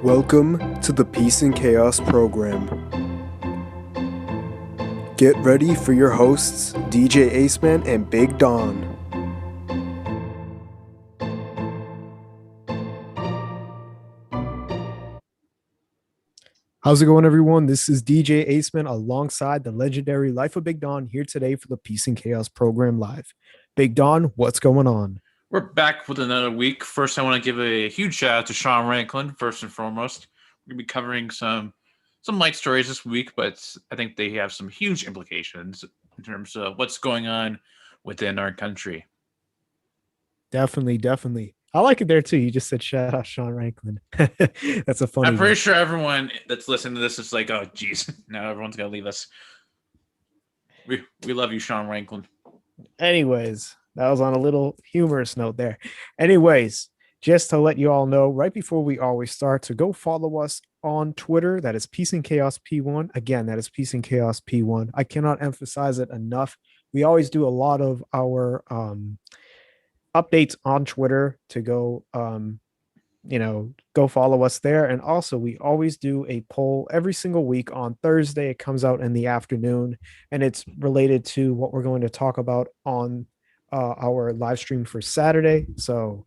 Welcome to the Peace and Chaos program. Get ready for your hosts, DJ Aceman and Big Don. How's it going, everyone? This is DJ Aceman alongside the legendary Life of Big Don here today for the Peace and Chaos program live. Big Don, what's going on? We're back with another week. First, I want to give a huge shout out to Sean Ranklin, first and foremost. We're going to be covering some light stories this week, but I think they have some huge implications in terms of what's going on within our country. Definitely. I like it there too. You just said shout out Sean Ranklin. That's a funny I'm pretty one. sure everyone that's listening to this is like, oh, geez, now everyone's going to leave us. We love you, Sean Ranklin. Anyways, that was on a little humorous note there. Anyways, just to let you all know, right before we always start, to go follow us on Twitter. That is Peace and Chaos P1. Again, that is Peace and Chaos P1. I cannot emphasize it enough. We always do a lot of our updates on Twitter to go go follow us there. And also we always do a poll every single week on Thursday. It comes out in the afternoon and it's related to what we're going to talk about on our live stream for Saturday. So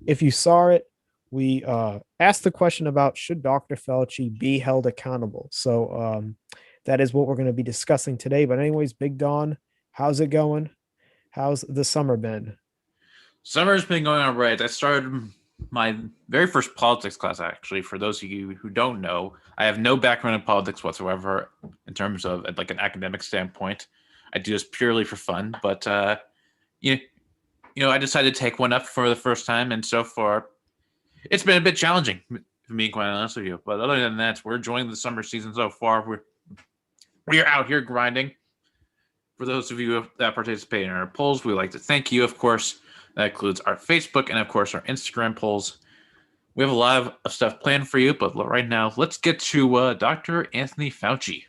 if you saw it, we asked the question about should Dr. Fauci be held accountable. So that is what we're going to be discussing today. But anyways, Big Don, how's it going? How's the summer been? Summer's been going on right. I started my very first politics class, actually. For those of you who don't know, I have no background in politics whatsoever in terms of like an academic standpoint. I do this purely for fun, but I decided to take one up for the first time, and so far, it's been a bit challenging, to be quite honest with you. But other than that, we're enjoying the summer season so far. We're out here grinding. For those of you that participate in our polls, we'd like to thank you, of course. That includes our Facebook and, of course, our Instagram polls. We have a lot of stuff planned for you, but right now, let's get to Dr. Anthony Fauci.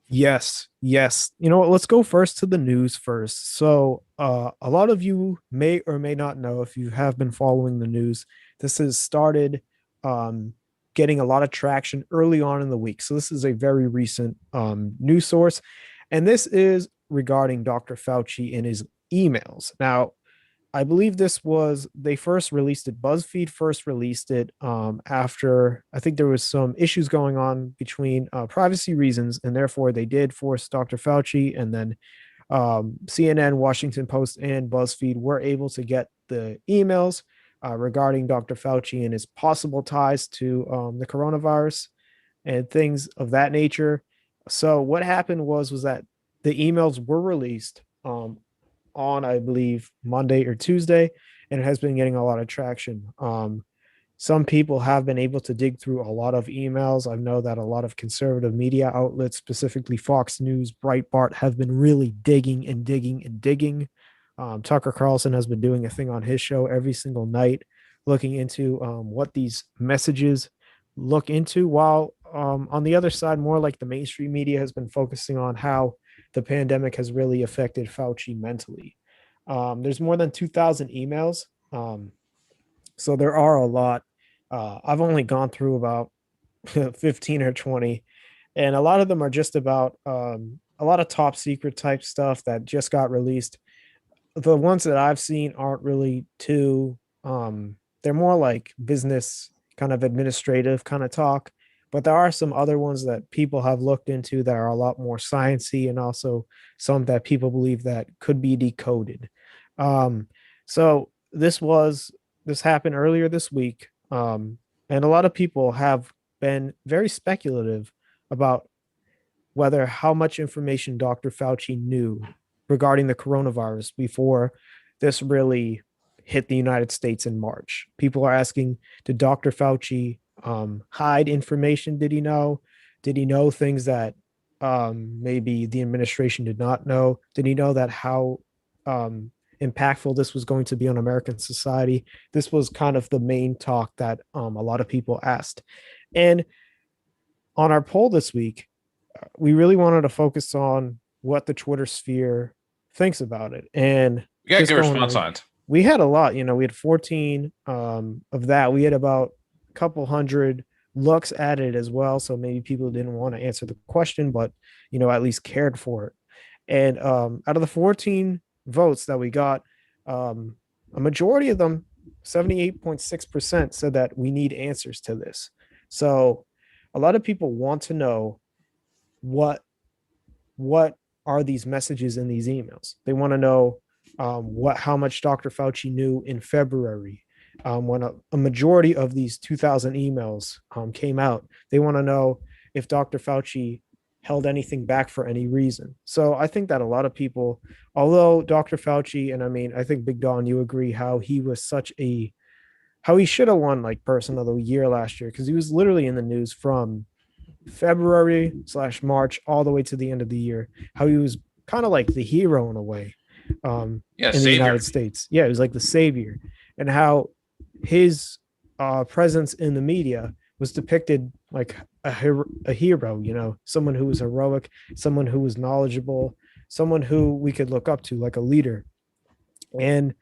Yes. You know what? Let's go first to the news first. So a lot of you may or may not know, if you have been following the news, this has started getting a lot of traction early on in the week. So this is a very recent news source. And this is regarding Dr. Fauci and his emails. Now, I believe they first released it. BuzzFeed first released it after I think there was some issues going on between privacy reasons, and therefore they did force Dr. Fauci, and then CNN, Washington Post, and BuzzFeed were able to get the emails regarding Dr. Fauci and his possible ties to the coronavirus and things of that nature. So what happened was that the emails were released on, I believe, Monday or Tuesday, and it has been getting a lot of traction. Some people have been able to dig through a lot of emails. I know that a lot of conservative media outlets, specifically Fox News, Breitbart, have been really digging and digging and digging. Tucker Carlson has been doing a thing on his show every single night, looking into what these messages look into, while on the other side, more like the mainstream media has been focusing on how the pandemic has really affected Fauci mentally. There's more than 2,000 emails. So there are a lot. I've only gone through about 15 or 20, and a lot of them are just about a lot of top secret type stuff that just got released. The ones that I've seen aren't really too, they're more like business kind of administrative kind of talk. But there are some other ones that people have looked into that are a lot more sciencey, and also some that people believe that could be decoded. So this happened earlier this week, and a lot of people have been very speculative about how much information Dr. Fauci knew regarding the coronavirus before this really hit the United States in March. People are asking, did Dr. Fauci hide information? Did he know things that maybe the administration did not know? Did he know that how impactful this was going to be on American society? This was kind of the main talk that a lot of people asked. And on our poll this week, we really wanted to focus on what the Twitter sphere thinks about it. And we got a good response on it. We had a lot. We had 14 of that. We had about couple hundred looks at it as well. So maybe people didn't want to answer the question, but at least cared for it. And out of the 14 votes that we got, um, a majority of them, 78.6%, said that we need answers to this. So a lot of people want to know what what are these messages in these emails. They want to know how much Dr. Fauci knew in February when a majority of these 2,000 emails came out. They want to know if Dr. Fauci held anything back for any reason. So I think that a lot of people, although Dr. Fauci, and I mean, I think Big Don, you agree how he was such a how he should have won like person of the year last year because he was literally in the news from February/March all the way to the end of the year. How he was kind of like the hero in a way Yeah, in the savior. United States. Yeah, he was like the savior, and how his presence in the media was depicted like a hero. Someone who was heroic, someone who was knowledgeable, someone who we could look up to, like a leader. And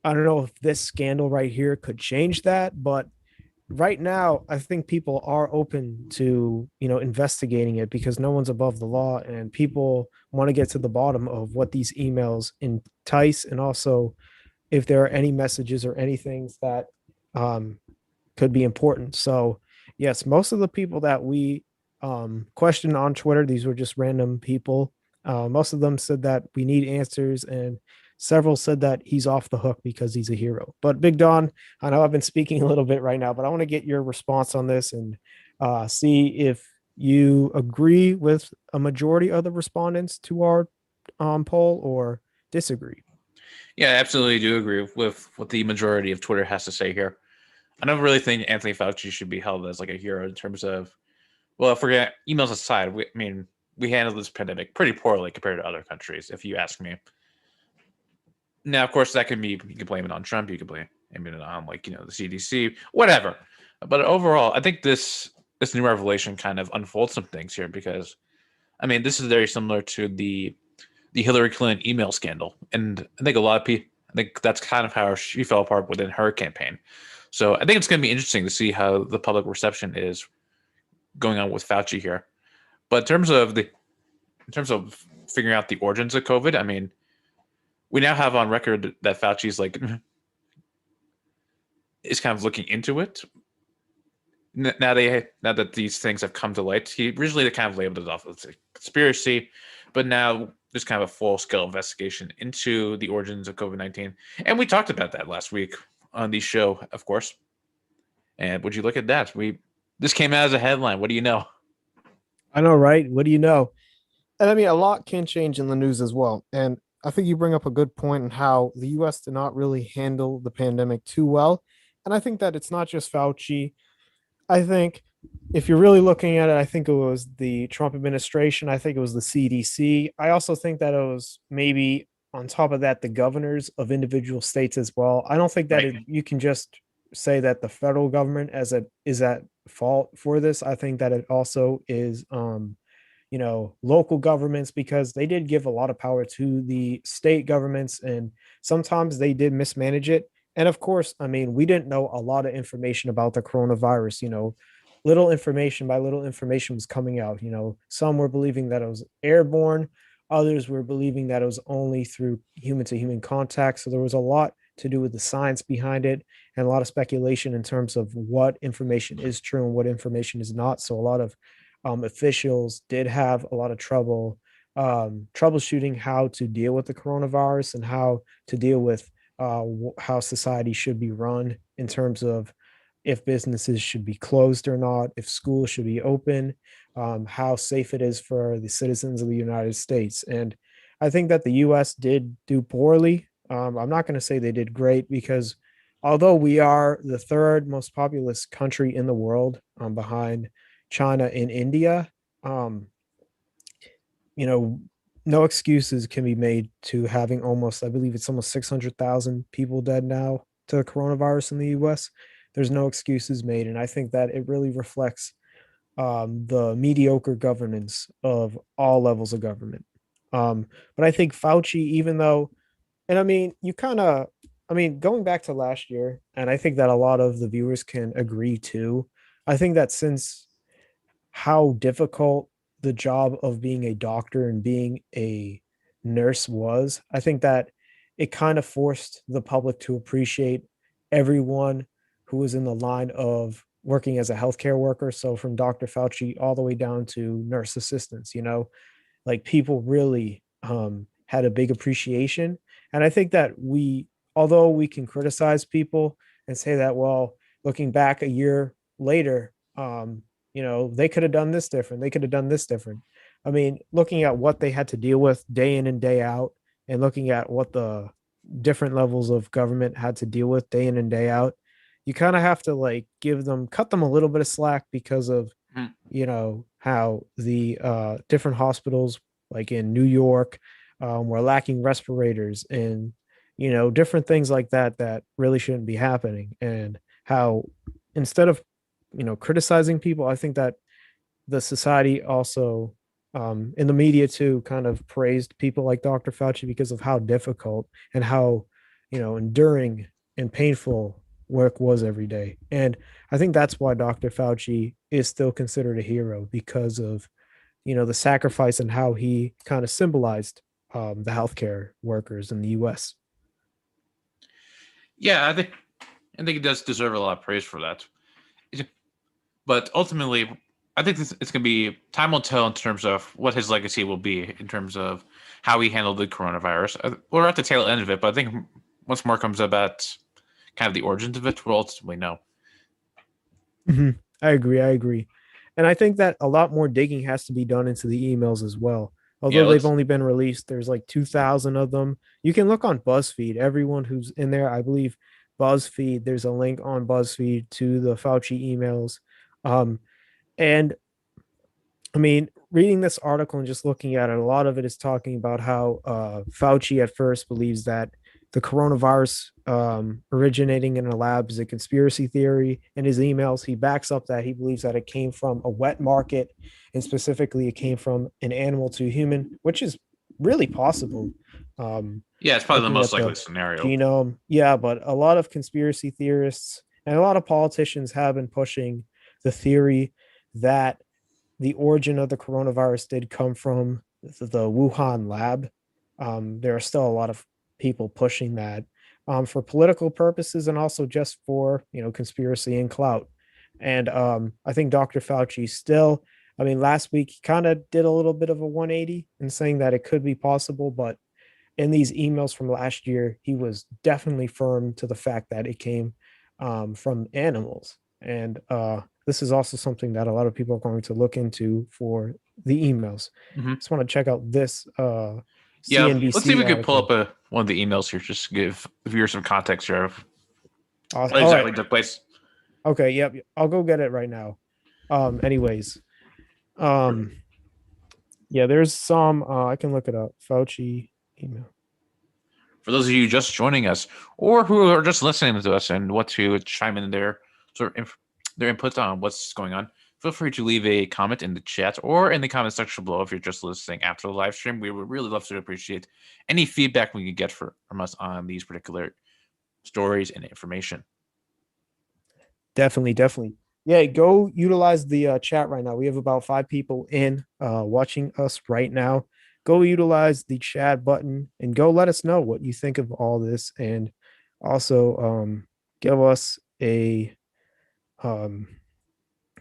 I don't know if this scandal right here could change that, but right now I think people are open to investigating it because no one's above the law, and people want to get to the bottom of what these emails entice, and also if there are any messages or any things that um, could be important. So yes, most of the people that we questioned on Twitter, these were just random people. Most of them said that we need answers, and several said that he's off the hook because he's a hero. But Big Don, I know I've been speaking a little bit right now, but I want to get your response on this and see if you agree with a majority of the respondents to our poll or disagree. Yeah, I absolutely do agree with what the majority of Twitter has to say here. I don't really think Anthony Fauci should be held as like a hero in terms of, well, forget emails aside. I mean, we handled this pandemic pretty poorly compared to other countries, if you ask me. Now, of course, that can be, you can blame it on Trump, you can blame it on like the CDC, whatever. But overall, I think this new revelation kind of unfolds some things here because I mean, this is very similar to the Hillary Clinton email scandal, and I think a lot of people, I think that's kind of how she fell apart within her campaign. So I think it's going to be interesting to see how the public reception is going on with Fauci here. But in terms of figuring out the origins of COVID, I mean, we now have on record that Fauci's like is kind of looking into it. Now that these things have come to light, he originally they kind of labeled it off as a conspiracy, but now there's kind of a full scale investigation into the origins of COVID-19, and we talked about that last week on the show, of course. And would you look at that? We This came out as a headline. What do you know? I know, right? What do you know? And I mean, a lot can change in the news as well. And I think you bring up a good point in how the US did not really handle the pandemic too well. And I think that it's not just Fauci. I think if you're really looking at it, I think it was the Trump administration. I think it was the CDC. I also think that it was maybe on top of that, the governors of individual states as well. I don't think that Right. you can just say that the federal government is at fault for this. I think that it also is local governments because they did give a lot of power to the state governments, and sometimes they did mismanage it. And of course, I mean, we didn't know a lot of information about the coronavirus. Little information was coming out. Some were believing that it was airborne, others were believing that it was only through human to human contact. So there was a lot to do with the science behind it, and a lot of speculation in terms of what information is true and what information is not. So a lot of officials did have a lot of trouble troubleshooting how to deal with the coronavirus and how to deal with how society should be run in terms of if businesses should be closed or not, if schools should be open, how safe it is for the citizens of the United States. And I think that the US did do poorly. I'm not going to say they did great because although we are the third most populous country in the world behind China and India, um, you know, no excuses can be made to having almost, I believe it's almost 600,000 people dead now to the coronavirus in the US. There's no excuses made. And I think that it really reflects the mediocre governance of all levels of government. But I think Fauci, even though, and I mean, going back to last year, and I think that a lot of the viewers can agree too. I think that since how difficult the job of being a doctor and being a nurse was, I think that it kind of forced the public to appreciate everyone who was in the line of working as a healthcare worker. So from Dr. Fauci all the way down to nurse assistants, like people really had a big appreciation. And I think that although we can criticize people and say that, well, looking back a year later, they could have done this different. They could have done this different. I mean, looking at what they had to deal with day in and day out, and looking at what the different levels of government had to deal with day in and day out, you kind of have to like cut them a little bit of slack because of Mhm. how the different hospitals like in New York were lacking respirators and different things like that that really shouldn't be happening, and how instead of criticizing people, I think that the society also in the media too kind of praised people like Dr. Fauci because of how difficult and how enduring and painful work was every day. And I think that's why Dr. Fauci is still considered a hero, because of the sacrifice and how he kind of symbolized the healthcare workers in the U.S. Yeah, I think he does deserve a lot of praise for that. But ultimately, I think it's going to be time will tell in terms of what his legacy will be in terms of how he handled the coronavirus. We're at the tail end of it, but I think once more comes about kind of the origins of it, we'll ultimately know. Mhm. I agree. I agree. And I think that a lot more digging has to be done into the emails as well. Yeah, Although they've let's. only been released, there's like 2,000 of them. You can look on BuzzFeed. Everyone who's in there, I believe BuzzFeed, there's a link on BuzzFeed to the Fauci emails. And I mean, reading this article and just looking at it, a lot of it is talking about how Fauci at first believes that the coronavirus originating in a lab is a conspiracy theory. In his emails, he backs up that he believes that it came from a wet market, and specifically, it came from an animal to human, which is really possible. Um, Yeah, it's probably the Looking most at likely the scenario. genome, yeah, but a lot of conspiracy theorists and a lot of politicians have been pushing the theory that the origin of the coronavirus did come from the Wuhan lab. There are still a lot of people pushing that for political purposes and also just for conspiracy and clout. And I think Dr. Fauci still. I mean, last week he kind of did a little bit of a 180 in saying that it could be possible, but in these emails from last year, he was definitely firm to the fact that it came from animals. And this is also something that a lot of people are going to look into for the emails. Hmm. Just want to check out this Yeah, let's see if CNBC we could pull article. up one of the emails here, just to give viewers some context here of what All right. exactly took place. Okay. Yep. I'll go get it right now. Anyways, um, yeah, there's some, I can look it up. Fauci email. For those of you just joining us, or who are just listening to us and want to chime in their sort of their input on what's going on, feel free to leave a comment in the chat or in the comment section below if you're just listening after the live stream. We would really love to appreciate any feedback we can get from us on these particular stories and information. Definitely, definitely. Yeah, go utilize the chat right now. We have about 5 people in watching us right now. Go utilize the chat button and go let us know what you think of all this, and also give us a um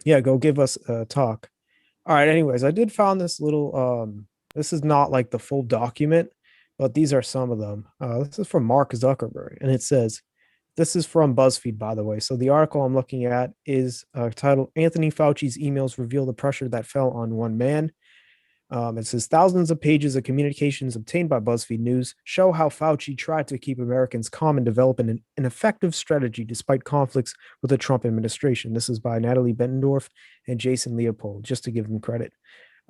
yeah, go give us a talk. All right, anyways, I did found this little this is not like the full document, but these are some of them. This is from Mark Zuckerberg, and it says, this is from BuzzFeed, by the way. So the article I'm looking at is titled Anthony Fauci's emails reveal the pressure that fell on one man. It says thousands of pages of communications obtained by BuzzFeed News show how Fauci tried to keep Americans calm and develop an effective strategy despite conflicts with the Trump administration. This is by Natalie Bettendorf and Jason Leopold, just to give them credit.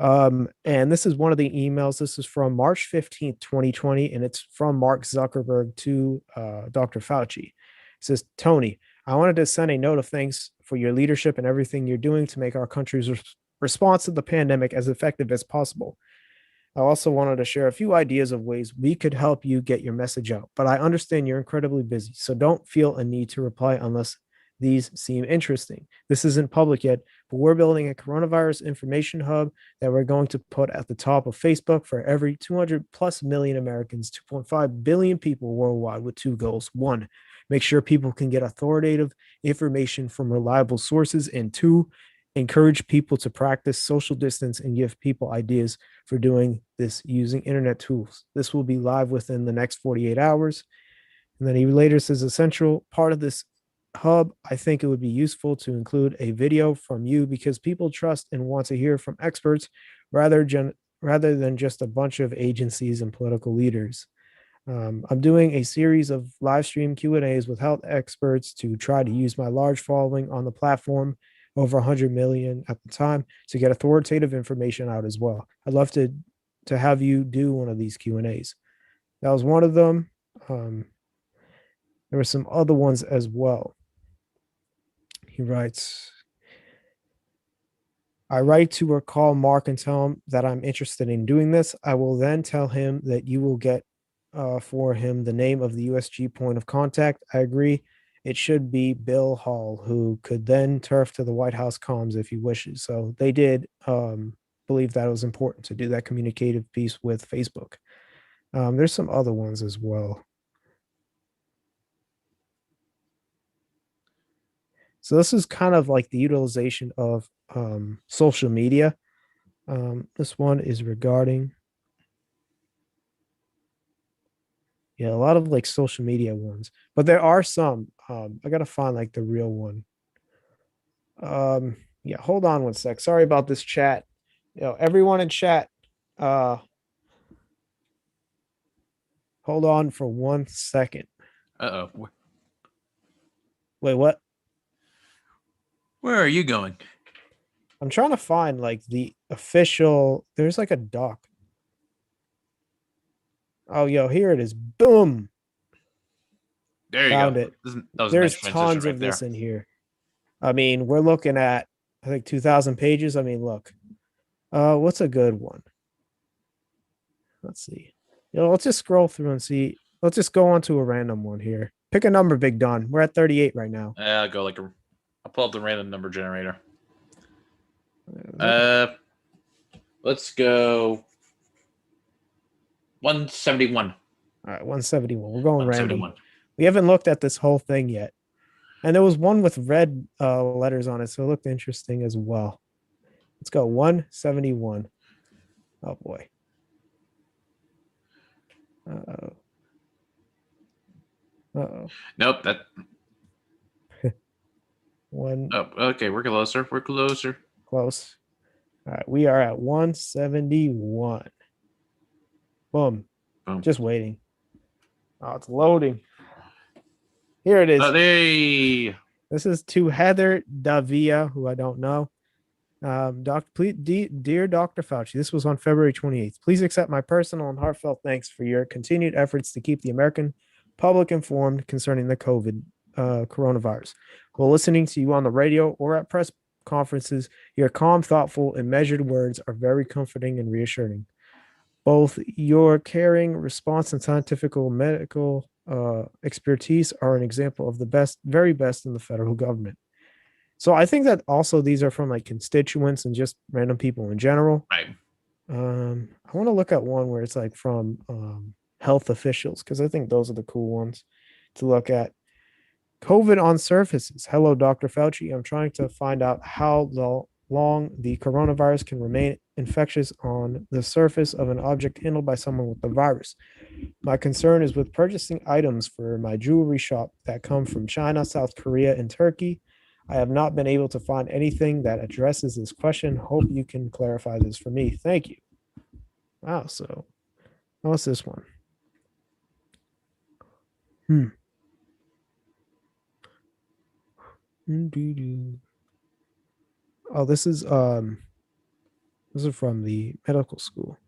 And this is one of the emails. This is from March 15th, 2020, and it's from Mark Zuckerberg to Dr. Fauci. It says, Tony, I wanted to send a note of thanks for your leadership and everything you're doing to make our country's response to the pandemic as effective as possible. I also wanted to share a few ideas of ways we could help you get your message out, but I understand you're incredibly busy, so don't feel a need to reply unless These seem interesting. This isn't public yet, but we're building a coronavirus information hub that we're going to put at the top of Facebook for every 200 plus million Americans, 2.5 billion people worldwide, with two goals. One, make sure people can get authoritative information from reliable sources. And two, encourage people to practice social distance and give people ideas for doing this using internet tools. This will be live within the next 48 hours. And then he later says, essential part of this hub, I think it would be useful to include a video from you because people trust and want to hear from experts rather than just a bunch of agencies and political leaders. I'm doing a series of live stream Q&As with health experts to try to use my large following on the platform, over 100 million at the time, to get authoritative information out as well. I'd love to have you do one of these Q&As. That was one of them. There were some other ones as well. He writes, I write to or call Mark and tell him that I'm interested in doing this. I will then tell him that you will get for him the name of the USG point of contact. I agree. It should be Bill Hall, who could then turf to the White House comms if he wishes. So they did believe that it was important to do that communicative piece with Facebook. There's some other ones as well. So this is kind of like the utilization of social media. This one is regarding, yeah, a lot of like social media ones, but there are some. I gotta find like the real one. Yeah, hold on one sec. Sorry about this chat. Everyone in chat, uh, hold on for 1 second. Uh-oh. Wait, what? Where are you going? I'm trying to find like the official. There's like a doc. Oh, yo, here it is. Boom. There you go. Found it. That was a nice There's transition tons right of this there. in here. I mean, we're looking at I think 2,000 pages. I mean, look. What's a good one? Let's see. Let's just scroll through and see. Let's just go on to a random one here. Pick a number, Big Don. We're at 38 right now. I'll go I'll pull up the random number generator. Okay. Let's go 171. All right, 171. We're going random. 171. We haven't looked at this whole thing yet. And there was one with red letters on it, so it looked interesting as well. Let's go 171. Oh boy. Uh-oh. Uh-oh. Nope, that One oh, okay, we're closer. We're closer. close. All right, we are at 171. Boom. Boom. Just waiting. Oh, it's loading. Here it is. Hey. This is to Heather Davia, who I don't know. Dear Dr. Fauci, this was on February 28th. Please accept my personal and heartfelt thanks for your continued efforts to keep the American public informed concerning the COVID coronavirus. While listening to you on the radio or at press conferences, your calm, thoughtful, and measured words are very comforting and reassuring. Both your caring response and scientific medical expertise are an example of the best, very best in the federal government. So I think that also these are from like constituents and just random people in general. Right. I want to look at one where it's like from health officials because I think those are the cool ones to look at. COVID on surfaces. Hello, Dr. Fauci. I'm trying to find out how long the coronavirus can remain infectious on the surface of an object handled by someone with the virus. My concern is with purchasing items for my jewelry shop that come from China, South Korea, and Turkey. I have not been able to find anything that addresses this question. Hope you can clarify this for me. Thank you. Wow. So, what's this one? Oh, this is from the medical school.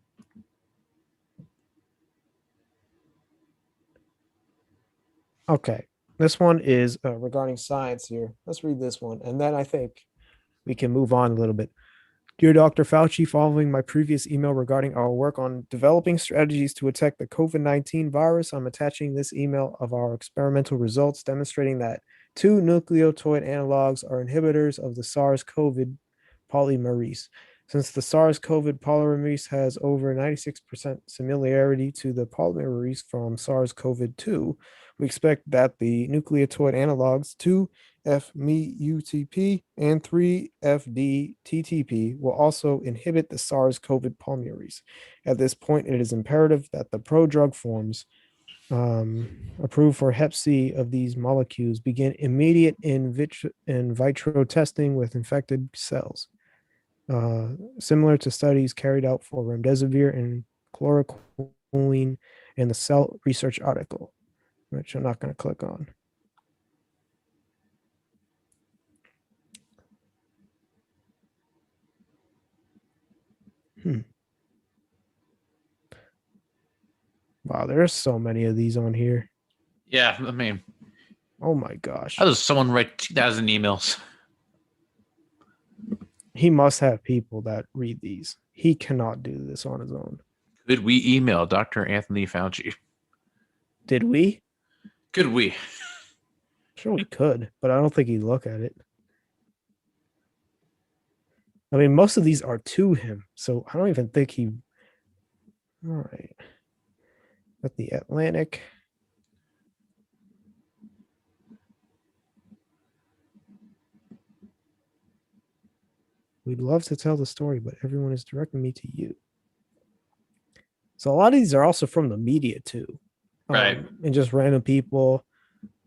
Okay. This one is regarding science here. Let's read this one. And then I think we can move on a little bit. Dear Dr. Fauci, following my previous email regarding our work on developing strategies to attack the COVID-19 virus, I'm attaching this email of our experimental results demonstrating that Two nucleotide analogs are inhibitors of the SARS-CoV polymerase. Since the SARS-CoV polymerase has over 96% similarity to the polymerase from SARS-CoV-2, we expect that the nucleotide analogs 2-FMEUTP and 3-FDTTP will also inhibit the SARS-CoV polymerase. At this point, it is imperative that the prodrug forms approved for Hep C of these molecules begin immediate in vitro testing with infected cells, similar to studies carried out for remdesivir and chloroquine in the Cell Research article, which I'm not going to click on. Wow, there's so many of these on here. Yeah, I mean, Oh my gosh. how does someone write 2,000 emails? He must have people that read these. He cannot do this on his own. Could we email Dr. Anthony Fauci? Did we? Could we? Sure, we could, but I don't think he'd look at it. I mean, most of these are to him, so I don't even think he. All right. At the Atlantic. We'd love to tell the story, but everyone is directing me to you. So a lot of these are also from the media too, Right. and just random people.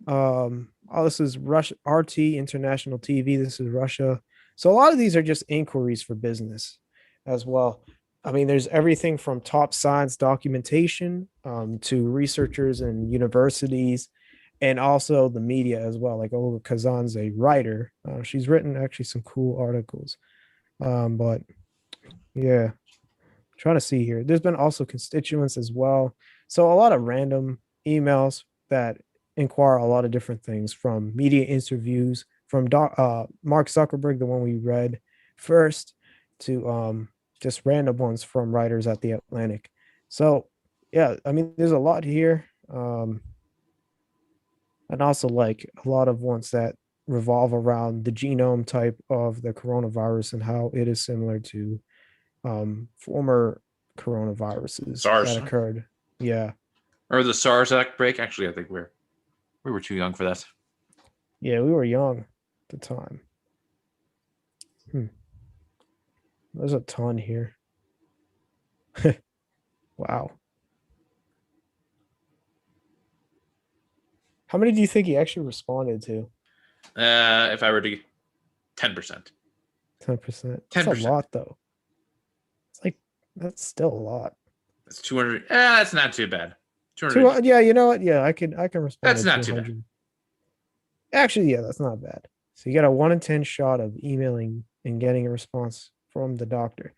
Oh, this is Russia, RT International TV. This is Russia. So a lot of these are just inquiries for business as well. I mean, there's everything from top science documentation to researchers and universities, and also the media as well. Like Olga Kazan's a writer. She's written actually some cool articles. But yeah, trying to see here. There's been also constituents as well. So a lot of random emails that inquire a lot of different things, from media interviews from Mark Zuckerberg, the one we read first, to just random ones from writers at the Atlantic. So yeah, I mean, there's a lot here. And also like a lot of ones that revolve around the genome type of the coronavirus and how it is similar to former coronaviruses SARS. that occurred. Yeah. Or the SARS outbreak. Actually, I think we were too young for that. Yeah, we were young at the time. There's a ton here. Wow. How many do you think he actually responded to? If I were to 10%. 10%. That's a 10%. lot though. It's like that's still a lot. That's 200. That's not too bad. 200. Yeah, you know what? Yeah, I can respond That's to not too 200. bad. Actually, yeah, that's not bad. So you got a 1 in 10 shot of emailing and getting a response from the doctor.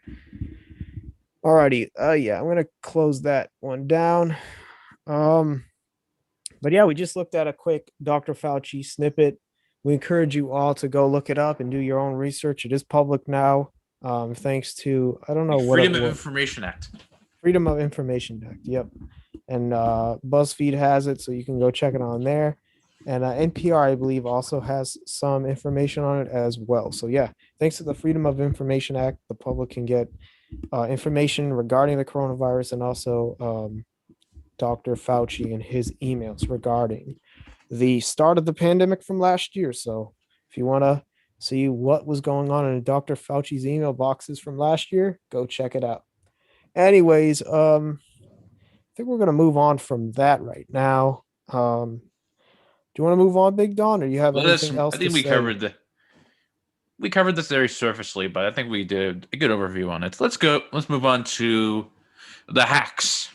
Alrighty. Yeah, I'm gonna close that one down. But yeah, we just looked at a quick Dr. Fauci snippet. We encourage you all to go look it up and do your own research. It is public now. Thanks to I don't know what Freedom of Information Act. Freedom of Information Act. Yep. And BuzzFeed has it, so you can go check it on there. And NPR, I believe, also has some information on it as well. So yeah, thanks to the Freedom of Information Act, the public can get information regarding the coronavirus, and also Dr. Fauci and his emails regarding the start of the pandemic from last year. So if you want to see what was going on in Dr. Fauci's email boxes from last year, go check it out. Anyways, I think we're gonna move on from that right now. Do you want to move on, Big Don, or do you have anything else I to think say? we covered this very surfacely, but I think we did a good overview on it. Let's go. Let's move on to the hacks.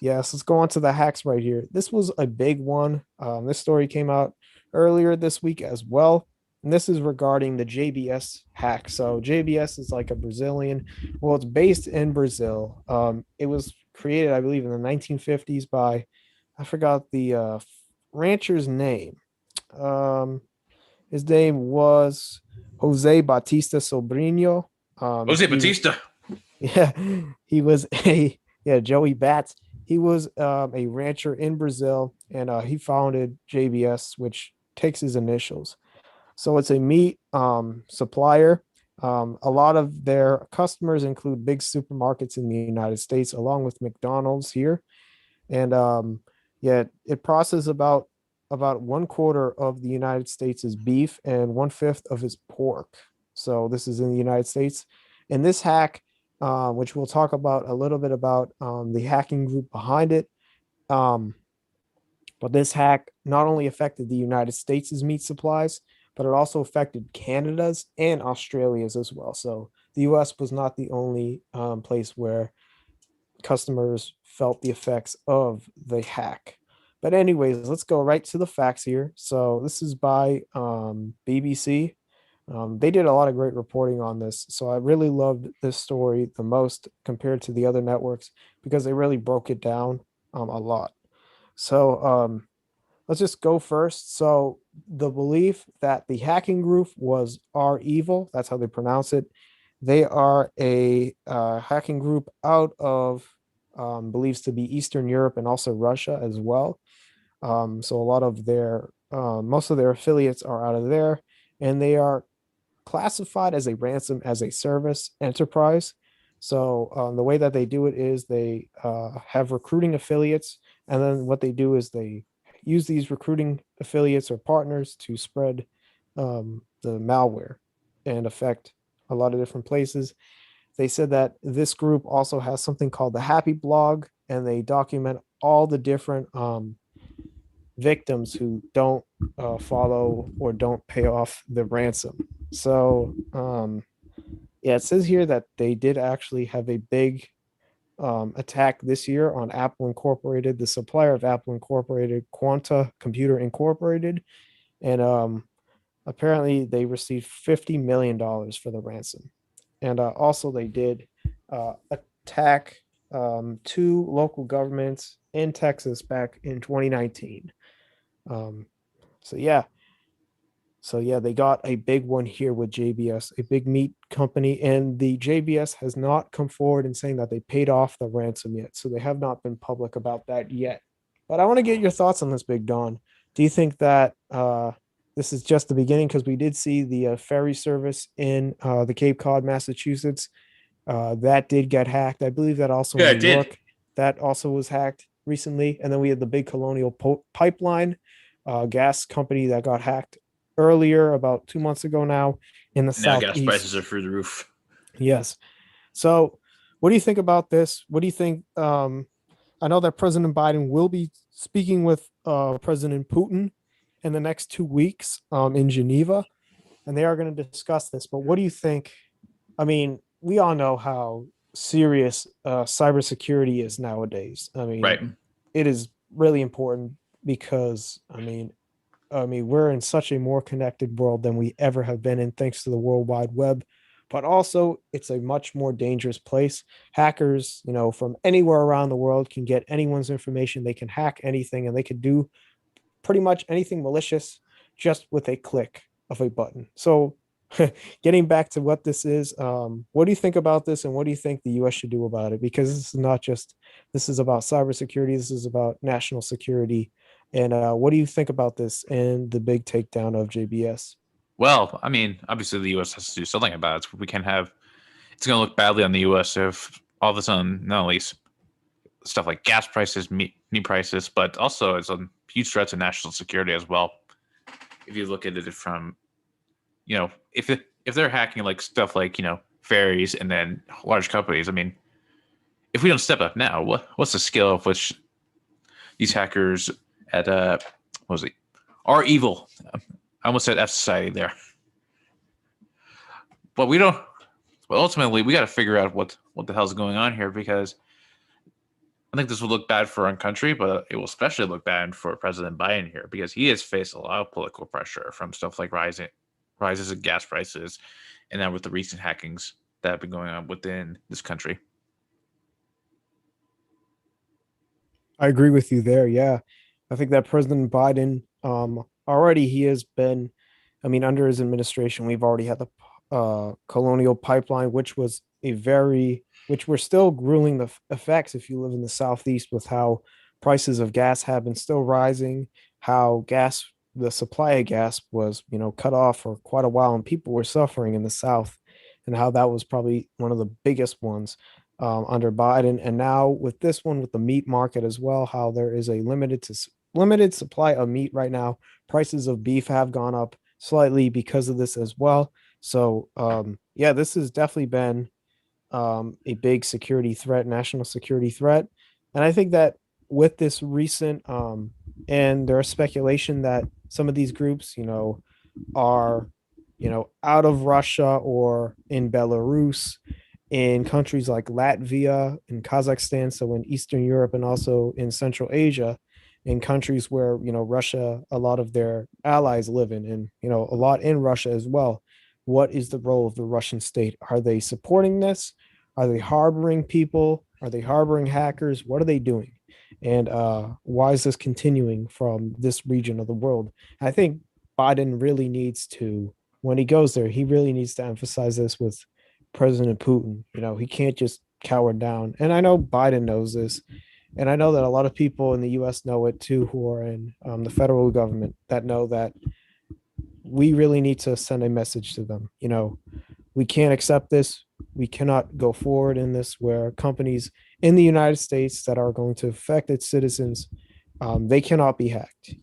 Yes, let's go on to the hacks right here. This was a big one. This story came out earlier this week as well. And this is regarding the JBS hack. So JBS is like a Brazilian. Well, it's based in Brazil. It was created, I believe, in the 1950s by, I forgot the rancher's name. His name was Jose Batista Sobrinho. Jose Batista. Yeah, he was a Joey Bats. He was a rancher in Brazil, and he founded JBS, which takes his initials. So it's a meat supplier. A lot of their customers include big supermarkets in the United States, along with McDonald's here. And yeah, it processes about one quarter of the United States' beef and one fifth of its pork. So this is in the United States. And this hack, which we'll talk about a little bit about the hacking group behind it. Um, but this hack not only affected the United States' meat supplies, but it also affected Canada's and Australia's as well. So the US was not the only place where customers felt the effects of the hack. But anyways, let's go right to the facts here. So this is by BBC. They did a lot of great reporting on this. So I really loved this story the most compared to the other networks because they really broke it down a lot. So let's just go first. So the belief that the hacking group was R Evil, that's how they pronounce it. They are a hacking group out of believes to be Eastern Europe and also Russia as well. So a lot of their most of their affiliates are out of there, and they are classified as a ransom as a service enterprise. So the way that they do it is they have recruiting affiliates, and then what they do is they use these recruiting affiliates or partners to spread the malware and affect a lot of different places. They said that this group also has something called the Happy Blog, and they document all the different victims who don't follow or don't pay off the ransom. So, yeah, it says here that they did actually have a big attack this year on Apple Incorporated, the supplier of Apple Incorporated, Quanta Computer Incorporated, and apparently they received $50 million for the ransom. And also, they did attack two local governments in Texas back in 2019. Um, so yeah, they got a big one here with JBS, a big meat company, and the JBS has not come forward and saying that they paid off the ransom yet. So they have not been public about that yet. But I want to get your thoughts on this, Big Don. Do you think that this is just the beginning? Because we did see the ferry service in the Cape Cod, Massachusetts, that did get hacked. I believe that also in Yeah, New it did. York, that also was hacked recently. And then we had the big Colonial Pipeline gas company that got hacked earlier, about 2 months ago now, in the Now gas prices southeast. are through the roof. Yes. So, what do you think about this? What do you think? I know that President Biden will be speaking with President Putin in the next 2 weeks in Geneva, and they are going to discuss this. But what do you think? I mean, we all know how serious cybersecurity is nowadays. I Right. mean, it is really important because I mean, we're in such a more connected world than we ever have been in, thanks to the World Wide Web. But also, it's a much more dangerous place. Hackers, from anywhere around the world can get anyone's information. They can hack anything, and they can do pretty much anything malicious just with a click of a button. So, getting back to what this is, what do you think about this, and what do you think the U.S. should do about it? Because this is about cybersecurity. This is about national security. And what do you think about this and the big takedown of JBS? Well, I mean, obviously the U.S. has to do something about it. We can have it's going to look badly on the U.S. if all of a sudden not only stuff like gas prices, meat prices, but also it's a huge threat to national security as well. If you look at it from, if they're hacking like stuff like ferries and then large companies, I mean, if we don't step up now, what's the scale of which these hackers at what was it are evil? I almost said F society there, but we don't. But ultimately, we got to figure out what the hell's going on here because I think this will look bad for our country, but it will especially look bad for President Biden here because he has faced a lot of political pressure from stuff like rises in gas prices, and then with the recent hackings that have been going on within this country. I agree with you there. Yeah. I think that President Biden, already he has been, I mean, under his administration, we've already had the colonial pipeline, which we're still grueling the effects if you live in the Southeast with how prices of gas have been still rising, how gas the supply of gas was, cut off for quite a while, and people were suffering in the South, and how that was probably one of the biggest ones under Biden. And now with this one, with the meat market as well, how there is a limited supply of meat right now. Prices of beef have gone up slightly because of this as well. So yeah, this has definitely been a big security threat, national security threat. And I think that with this recent, and there is speculation that some of these groups, are, out of Russia or in Belarus, in countries like Latvia and Kazakhstan, so in Eastern Europe and also in Central Asia, in countries where, Russia, a lot of their allies live in, and, a lot in Russia as well. What is the role of the Russian state? Are they supporting this? Are they harboring people? Are they harboring hackers? What are they doing? And why is this continuing from this region of the world? I think Biden really needs to, when he goes there, he really needs to emphasize this with President Putin. He can't just cower down. And I know Biden knows this. And I know that a lot of people in the US know it too, who are in the federal government, that know that we really need to send a message to them. We can't accept this. We cannot go forward in this where companies in the United States that are going to affect its citizens, they cannot be hacked.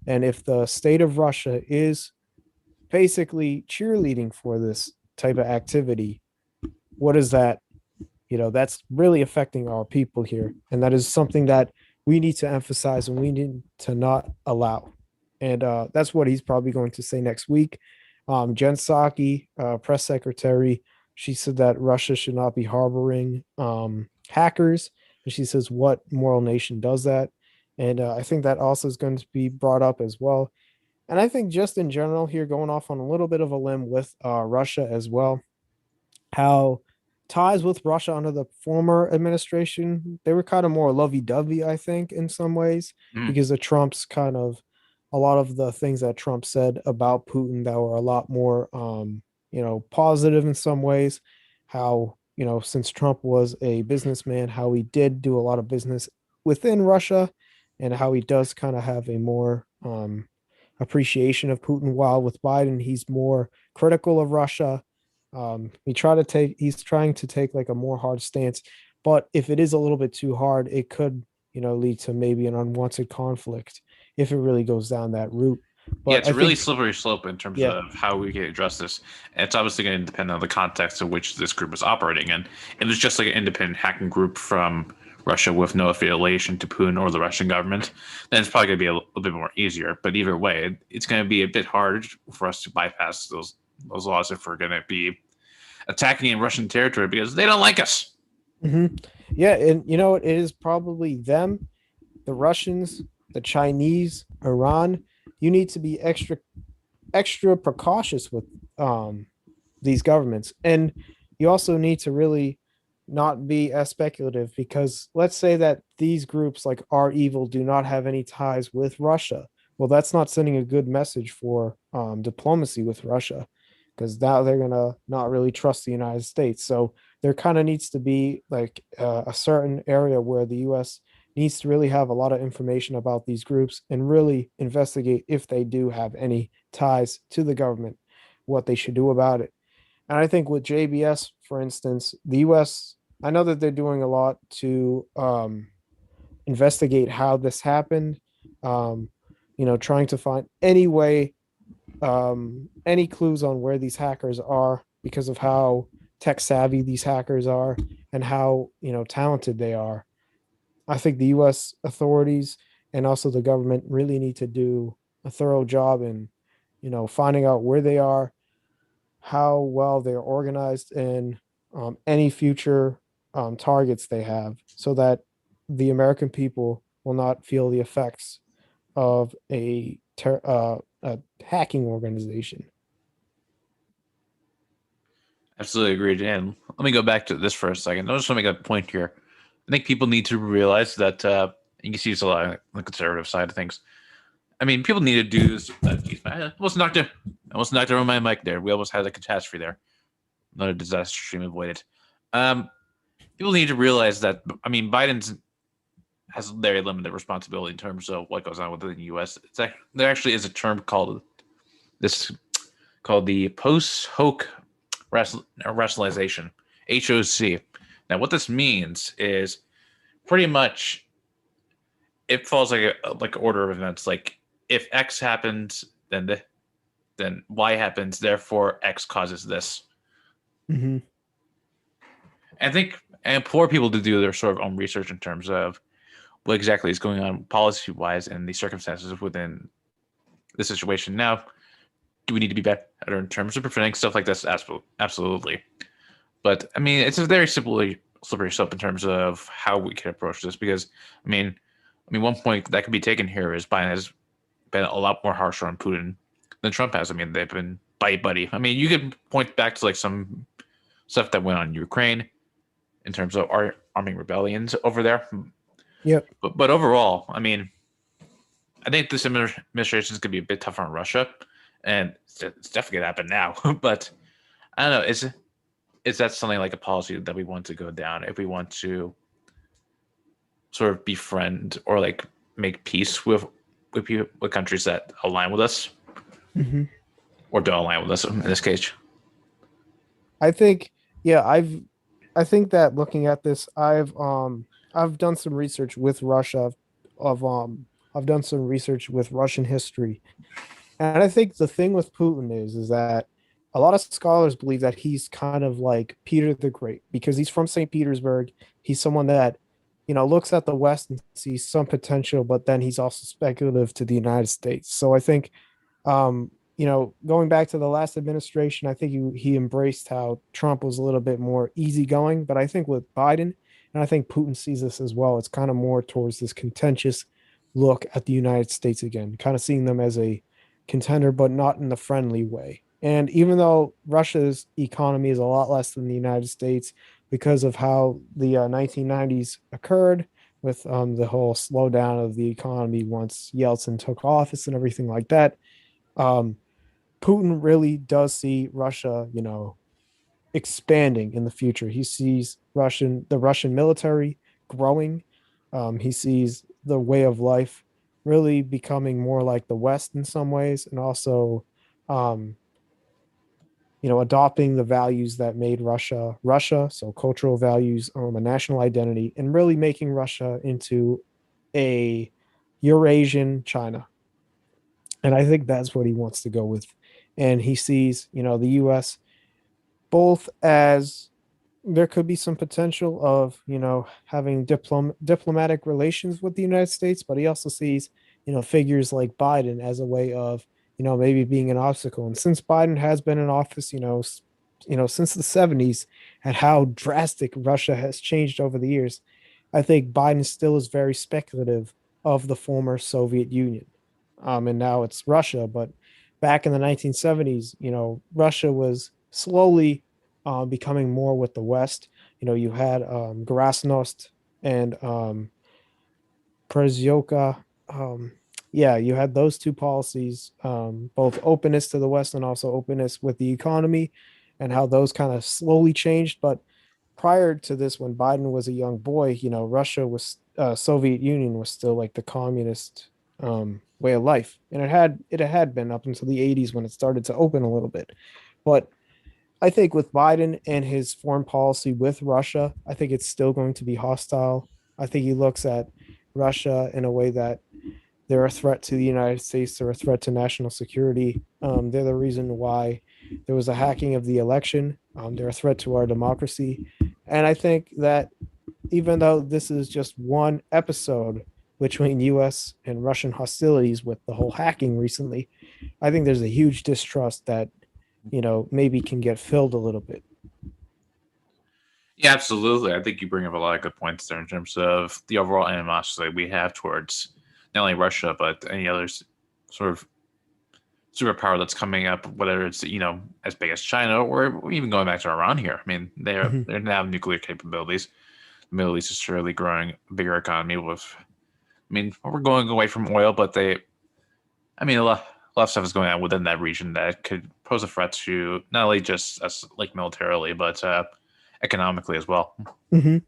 And if the state of Russia is basically cheerleading for this type of activity, what is that? That's really affecting our people here. And that is something that we need to emphasize and we need to not allow. And that's what he's probably going to say next week. Jen Psaki, press secretary, she said that Russia should not be harboring hackers. And she says, what moral nation does that? And I think that also is going to be brought up as well. And I think just in general here, going off on a little bit of a limb with Russia as well, how ties with Russia under the former administration, they were kind of more lovey-dovey, I think, in some ways, Mm. because of Trump's kind of a lot of the things that Trump said about Putin that were a lot more positive in some ways. How, since Trump was a businessman, how he did do a lot of business within Russia, and how he does kind of have a more appreciation of Putin, while with Biden, he's more critical of Russia. He's trying to take like a more hard stance, but if it is a little bit too hard, it could, lead to maybe an unwanted conflict if it really goes down that route. Yeah, But it's I a really think, slippery slope in terms yeah, of how we can address this. And it's obviously going to depend on the context of which this group is operating in. If it's just like an independent hacking group from Russia with no affiliation to Putin or the Russian government, then it's probably going to be a little bit more easier. But either way, it's going to be a bit hard for us to bypass those laws if we're going to be attacking in Russian territory because they don't like us. mhm. Yeah, and it is probably them, the Russians, the Chinese, Iran. You need to be extra precautious with these governments. And you also need to really not be as speculative, because let's say that these groups like are evil do not have any ties with Russia. Well, that's not sending a good message for diplomacy with Russia, because now they're gonna not really trust the United States. So there kind of needs to be like a certain area where the U.S. needs to really have a lot of information about these groups and really investigate if they do have any ties to the government, what they should do about it. And I think with JBS, for instance, the US, I know that they're doing a lot to investigate how this happened, um, trying to find any way, any clues on where these hackers are, because of how tech savvy these hackers are and how, talented they are. I think the US authorities and also the government really need to do a thorough job in, finding out where they are, how well they're organized, and any future targets they have, so that the American people will not feel the effects of a hacking organization. Absolutely agreed. And let me go back to this for a second. I just want to make a point here. I think people need to realize that you can see this a lot on the conservative side of things. I mean, people need to do this. I almost knocked over my mic there. We almost had a catastrophe there. Another disaster stream avoided. Um, People need to realize that. I mean, Biden's has very limited responsibility in terms of what goes on within the U.S. There actually is a term called this called the post hoc rationalization (HOC). Now, what this means is pretty much it follows like an order of events. Like if X happens, then Y happens. Therefore, X causes this. Hmm. I think I implore people to do their sort of own research in terms of what exactly is going on policy wise and the circumstances within the situation. Now, do we need to be better in terms of preventing stuff like this? Absolutely. But I mean, it's a very slippery slope in terms of how we can approach this because one point that could be taken here is Biden has been a lot more harsher on Putin than Trump has. I mean, they've been buddy. I mean, you could point back to like some stuff that went on in Ukraine in terms of arming rebellions over there. Yep. But overall, I mean, I think this administration is going to be a bit tougher on Russia, and it's definitely going to happen now. But I don't know. Is that something like a policy that we want to go down if we want to sort of befriend or like make peace with countries that align with us Hmm. or don't align with us in this case? I think, yeah, I think that looking at this, I've done some research with Russia of I've done some research with Russian history. And I think the thing with Putin is that a lot of scholars believe that he's kind of like Peter the Great because he's from St. Petersburg. He's someone that, looks at the West and sees some potential, but then he's also speculative to the United States. So I think going back to the last administration, I think he embraced how Trump was a little bit more easygoing. But I think with Biden, and I think Putin sees this as well, it's kind of more towards this contentious look at the United States again, kind of seeing them as a contender, but not in the friendly way. And even though Russia's economy is a lot less than the United States because of how the 1990s occurred with the whole slowdown of the economy once Yeltsin took office and everything like that, um, Putin really does see Russia, expanding in the future. He sees the Russian military growing. He sees the way of life really becoming more like the West in some ways, and also, um, adopting the values that made Russia Russia. So cultural values, a national identity, and really making Russia into a Eurasian China. And I think that's what he wants to go with. And he sees, the U.S. both as there could be some potential of having diplomatic relations with the United States, but he also sees figures like Biden as a way of maybe being an obstacle. And since Biden has been in office, since the 70s, and how drastic Russia has changed over the years, I think Biden still is very speculative of the former Soviet Union. And now it's Russia, but back in the 1970s, Russia was slowly becoming more with the West. You had Glasnost and Przyoka. Yeah, you had those two policies, both openness to the West and also openness with the economy, and how those kind of slowly changed. But prior to this, when Biden was a young boy, Russia was Soviet Union was still like the communist way of life, and it had been up until the 80s when it started to open a little bit. But I think with Biden and his foreign policy with Russia, I think it's still going to be hostile. I think he looks at Russia in a way that they're a threat to the United States, they're a threat to national security. They're the reason why there was a hacking of the election. They're a threat to our democracy. And I think that even though this is just one episode between US and Russian hostilities with the whole hacking recently, I think there's a huge distrust that, maybe can get filled a little bit. Yeah, absolutely. I think you bring up a lot of good points there in terms of the overall animosity we have towards not only Russia but any other sort of superpower that's coming up, whether it's as big as China or even going back to Iran here. I mean, Mhm. they have nuclear capabilities. The Middle East is surely growing a bigger economy with. I mean, we're going away from oil, but a lot of stuff is going on within that region that could pose a threat to not only just us like militarily, but economically as well. Mhm.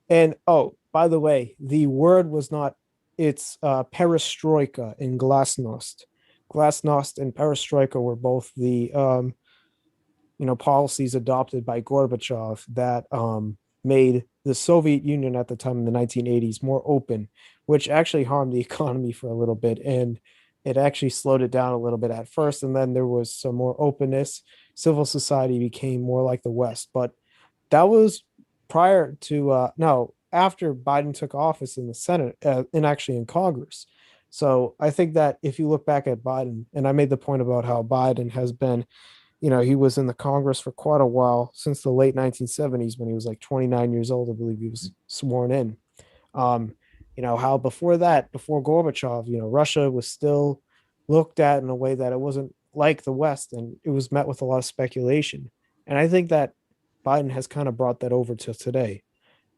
And oh, by the way, the word was not, it's perestroika in glasnost. Glasnost and perestroika were both the policies adopted by Gorbachev that made the Soviet Union at the time in the 1980s more open, which actually harmed the economy for a little bit, and it actually slowed it down a little bit at first, and then there was some more openness. Civil society became more like the West, but that was prior to no, after Biden took office in the Senate and actually in Congress. So I think that if you look back at Biden, and I made the point about how Biden has been, he was in the Congress for quite a while since the late 1970s when he was like 29 years old. I believe he was sworn in. Um, how before that, before Gorbachev, Russia was still looked at in a way that it wasn't like the West, and it was met with a lot of speculation. And I think that Biden has kind of brought that over to today.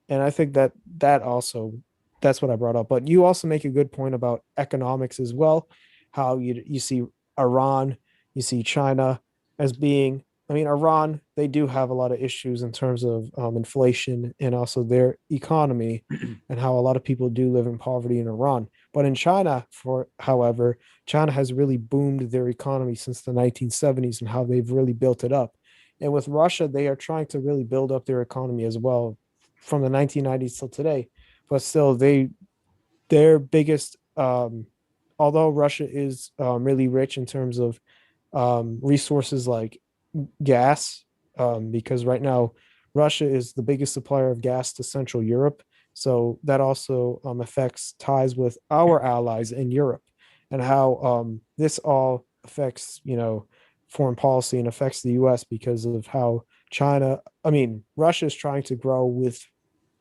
And I think that that's what I brought up. But you also make a good point about economics as well, how you see Iran, you see China as being. I mean, Iran, they do have a lot of issues in terms of inflation and also their economy, and how a lot of people do live in poverty in Iran. But in China, however, China has really boomed their economy since the 1970s and how they've really built it up. And with Russia, they are trying to really build up their economy as well from the 1990s till today. But still, their biggest, although Russia is really rich in terms of resources like gas, because right now Russia is the biggest supplier of gas to Central Europe. So that also affects ties with our allies in Europe, and how this all affects, foreign policy and affects the U.S. because of how Russia is trying to grow with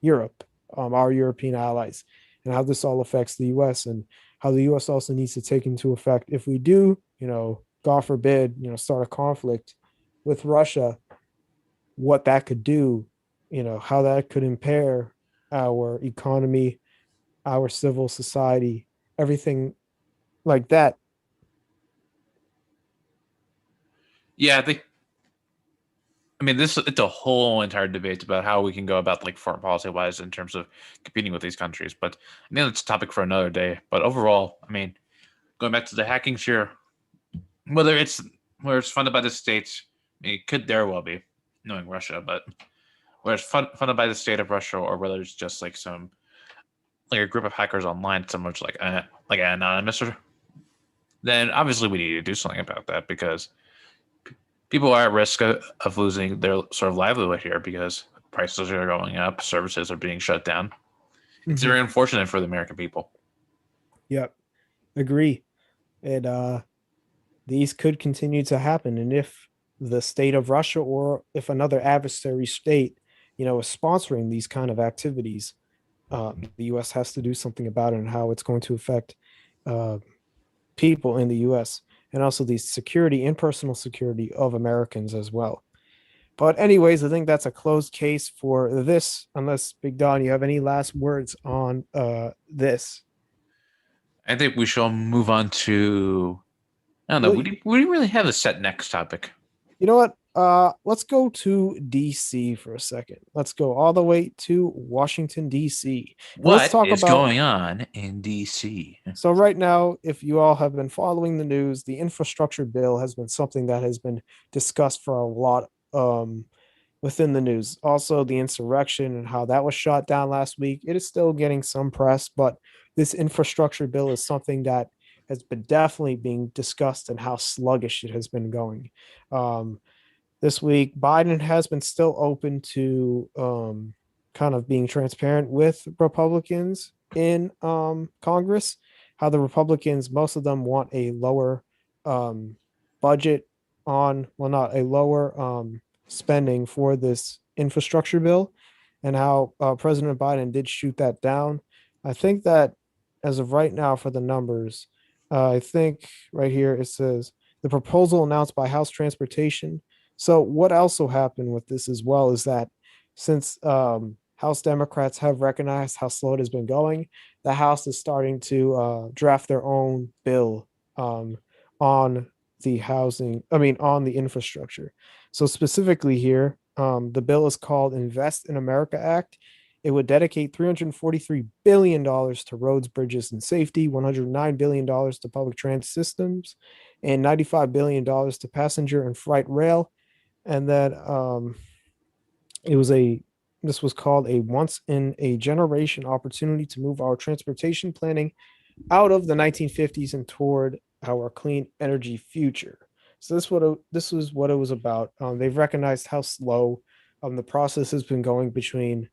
Europe, our European allies, and how this all affects the U.S. and how the U.S. also needs to take into effect if we do, God forbid, start a conflict with Russia, what that could do, how that could impair our economy, our civil society, everything like that. Yeah, I mean, this it's a whole entire debate about how we can go about like foreign policy wise in terms of competing with these countries. But I think that's a topic for another day. But overall, I mean, going back to the hacking sphere, whether it's funded by the states, I mean, it could very well be, knowing Russia, but whether it's funded by the state of Russia or whether it's just like some like a group of hackers online, somewhere like an anonymous, then obviously we need to do something about that because people are at risk of losing their sort of livelihood here because prices are going up, services are being shut down. It's Mm-hmm. very unfortunate for the American people. Yep, agree. And these could continue to happen. And if the state of Russia or if another adversary state, is sponsoring these kind of activities, the U.S. has to do something about it and how it's going to affect uh, people in the U.S. and also the security and personal security of Americans as well. But anyways, I think that's a closed case for this. Unless Big Don, you have any last words on this? I think we shall move on to. I don't know. Well, We didn't really have a set next topic. you know what? Let's go to DC for a second. Let's go all the way to Washington, DC. And let's What talk is about. going on in DC? So, right now, if you all have been following the news, the infrastructure bill has been something that has been discussed for a lot within the news. Also, the insurrection and how that was shot down last week. It is still getting some press, but this infrastructure bill is something that has been definitely being discussed and how sluggish it has been going. Um, this week. Biden has been still open to kind of being transparent with Republicans in Congress. How the Republicans, most of them want a lower um, budget on, well, not a lower spending for this infrastructure bill, and how President Biden did shoot that down. I think that as of right now, for the numbers, I think right here it says the proposal announced by House Transportation. So what also happened with this as well is that since House Democrats have recognized how slow it has been going, the House is starting to draft their own bill on the housing, on the infrastructure. So specifically here, the bill is called Invest in America Act. It would dedicate $343 billion to roads, bridges, and safety, $109 billion to public transit systems, and $95 billion to passenger and freight rail. And that it was a this was called a once in a generation opportunity to move our transportation planning out of the 1950s and toward our clean energy future. So this was what it was about. They've recognized how slow the process has been going between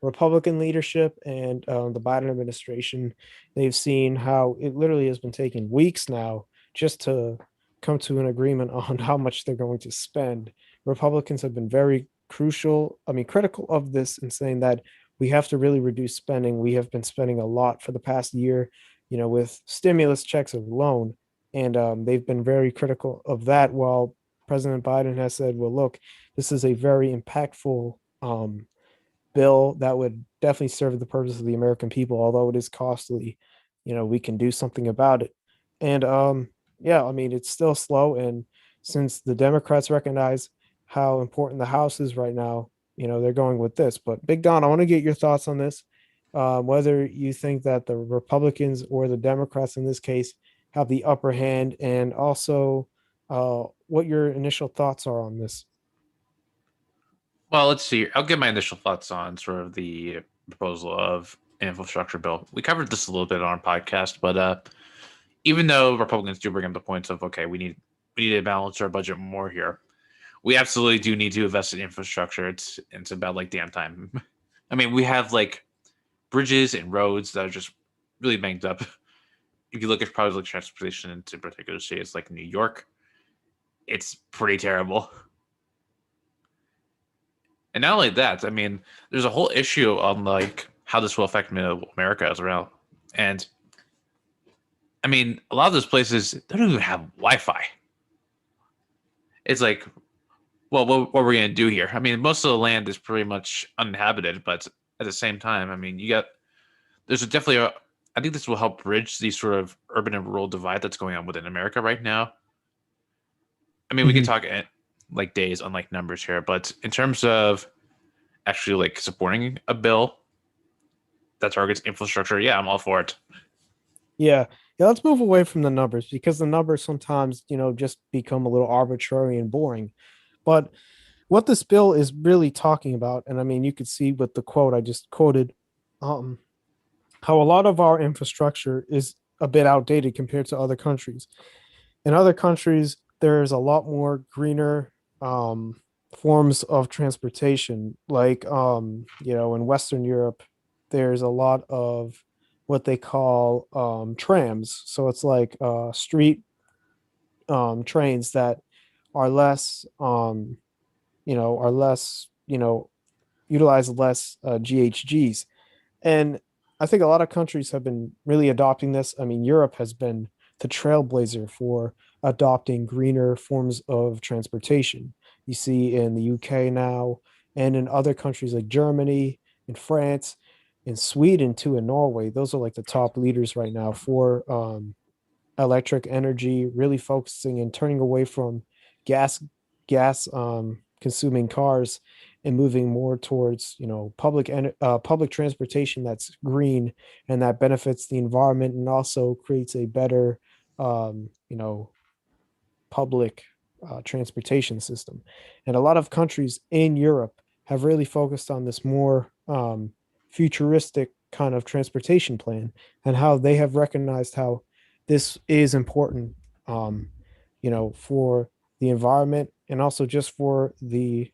Republican leadership and the Biden administration. They've seen how it literally has been taking weeks now just to come to an agreement on how much they're going to spend. Republicans have been very critical of this and saying that we have to really reduce spending. We have been spending a lot for the past year, with stimulus checks alone. And they've been very critical of that, while President Biden has said, well, look, this is a very impactful bill that would definitely serve the purpose of the American people, although it is costly. We can do something about it. And yeah, I mean, it's still slow. And since the Democrats recognize how important the House is right now, they're going with this. But Big Don, I want to get your thoughts on this. Whether you think that the Republicans or the Democrats in this case have the upper hand, and also what your initial thoughts are on this. Well, let's see. I'll give my initial thoughts on sort of the proposal of an infrastructure bill. We covered this a little bit on our podcast, but even though Republicans do bring up the points of okay, we need to balance our budget more here, we absolutely do need to invest in infrastructure. It's about like damn time. I mean, we have like bridges and roads that are just really banged up. If you look at public transportation in particular states like New York, it's pretty terrible. And not only that, I mean, there's a whole issue on like how this will affect middle America as well. And I mean, a lot of those places they don't even have Wi-Fi. It's like, well, what are we gonna do here? I mean, most of the land is pretty much uninhabited, but at the same time, I mean, there's definitely a. I think this will help bridge the sort of urban and rural divide that's going on within America right now. I mean, we could Mhm. talk like days on like numbers here, but in terms of actually like supporting a bill that targets infrastructure, yeah, I'm all for it. Yeah. Yeah, let's move away from the numbers because the numbers sometimes, just become a little arbitrary and boring. But what this bill is really talking about, and I mean, you could see with the quote I just quoted, um, how a lot of our infrastructure is a bit outdated compared to other countries. In other countries, there's a lot more greener forms of transportation. Like, in Western Europe, there's a lot of what they call trams. So it's like street trains that are less, are less, utilize less GHGs. And I think a lot of countries have been really adopting this. I mean, Europe has been the trailblazer for adopting greener forms of transportation. You see in the UK now, and in other countries like Germany, in France, in Sweden too, in Norway. Those are like the top leaders right now for electric energy, really focusing and turning away from gas gas consuming cars and moving more towards public transportation that's green and that benefits the environment and also creates a better um, you know public transportation system. And a lot of countries in Europe have really focused on this more futuristic kind of transportation plan and how they have recognized how this is important, for the environment and also just for the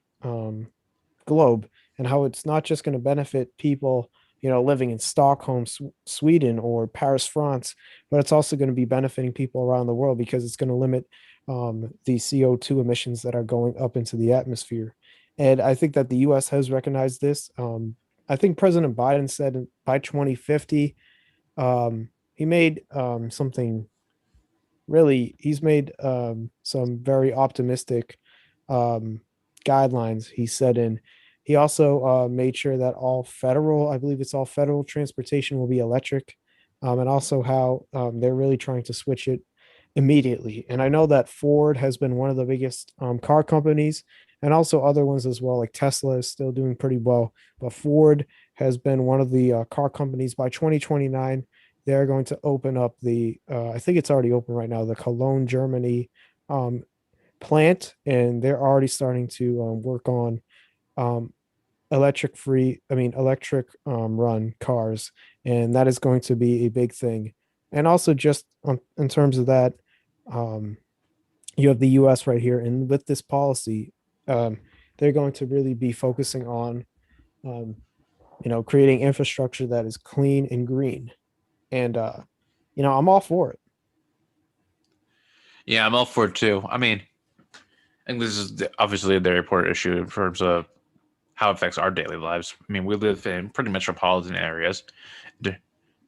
globe, and how it's not just going to benefit people living in Stockholm, Sweden, or Paris, France, but it's also going to be benefiting people around the world because it's going to limit the CO2 emissions that are going up into the atmosphere. And I think that the US has recognized this. I think President Biden said by 2050, he made something really, he's made some very optimistic um, guidelines. He said, and he also made sure that I believe it's all federal transportation will be electric, and also how they're really trying to switch it immediately. And I know that Ford has been one of the biggest car companies, and also other ones as well, like Tesla is still doing pretty well. But Ford has been one of the car companies. By 2029, they're going to open up I think it's already open right now, the Cologne, Germany um, plant, and they're already starting to work on um, electric run cars, and that is going to be a big thing. And also, just in terms of that, um, you have the US right here, and with this policy, um, they're going to really be focusing on um, creating infrastructure that is clean and green. And I'm all for it. Yeah, I'm all for it too. I mean, I think this is obviously a very important issue in terms of how it affects our daily lives. I mean, we live in pretty metropolitan areas.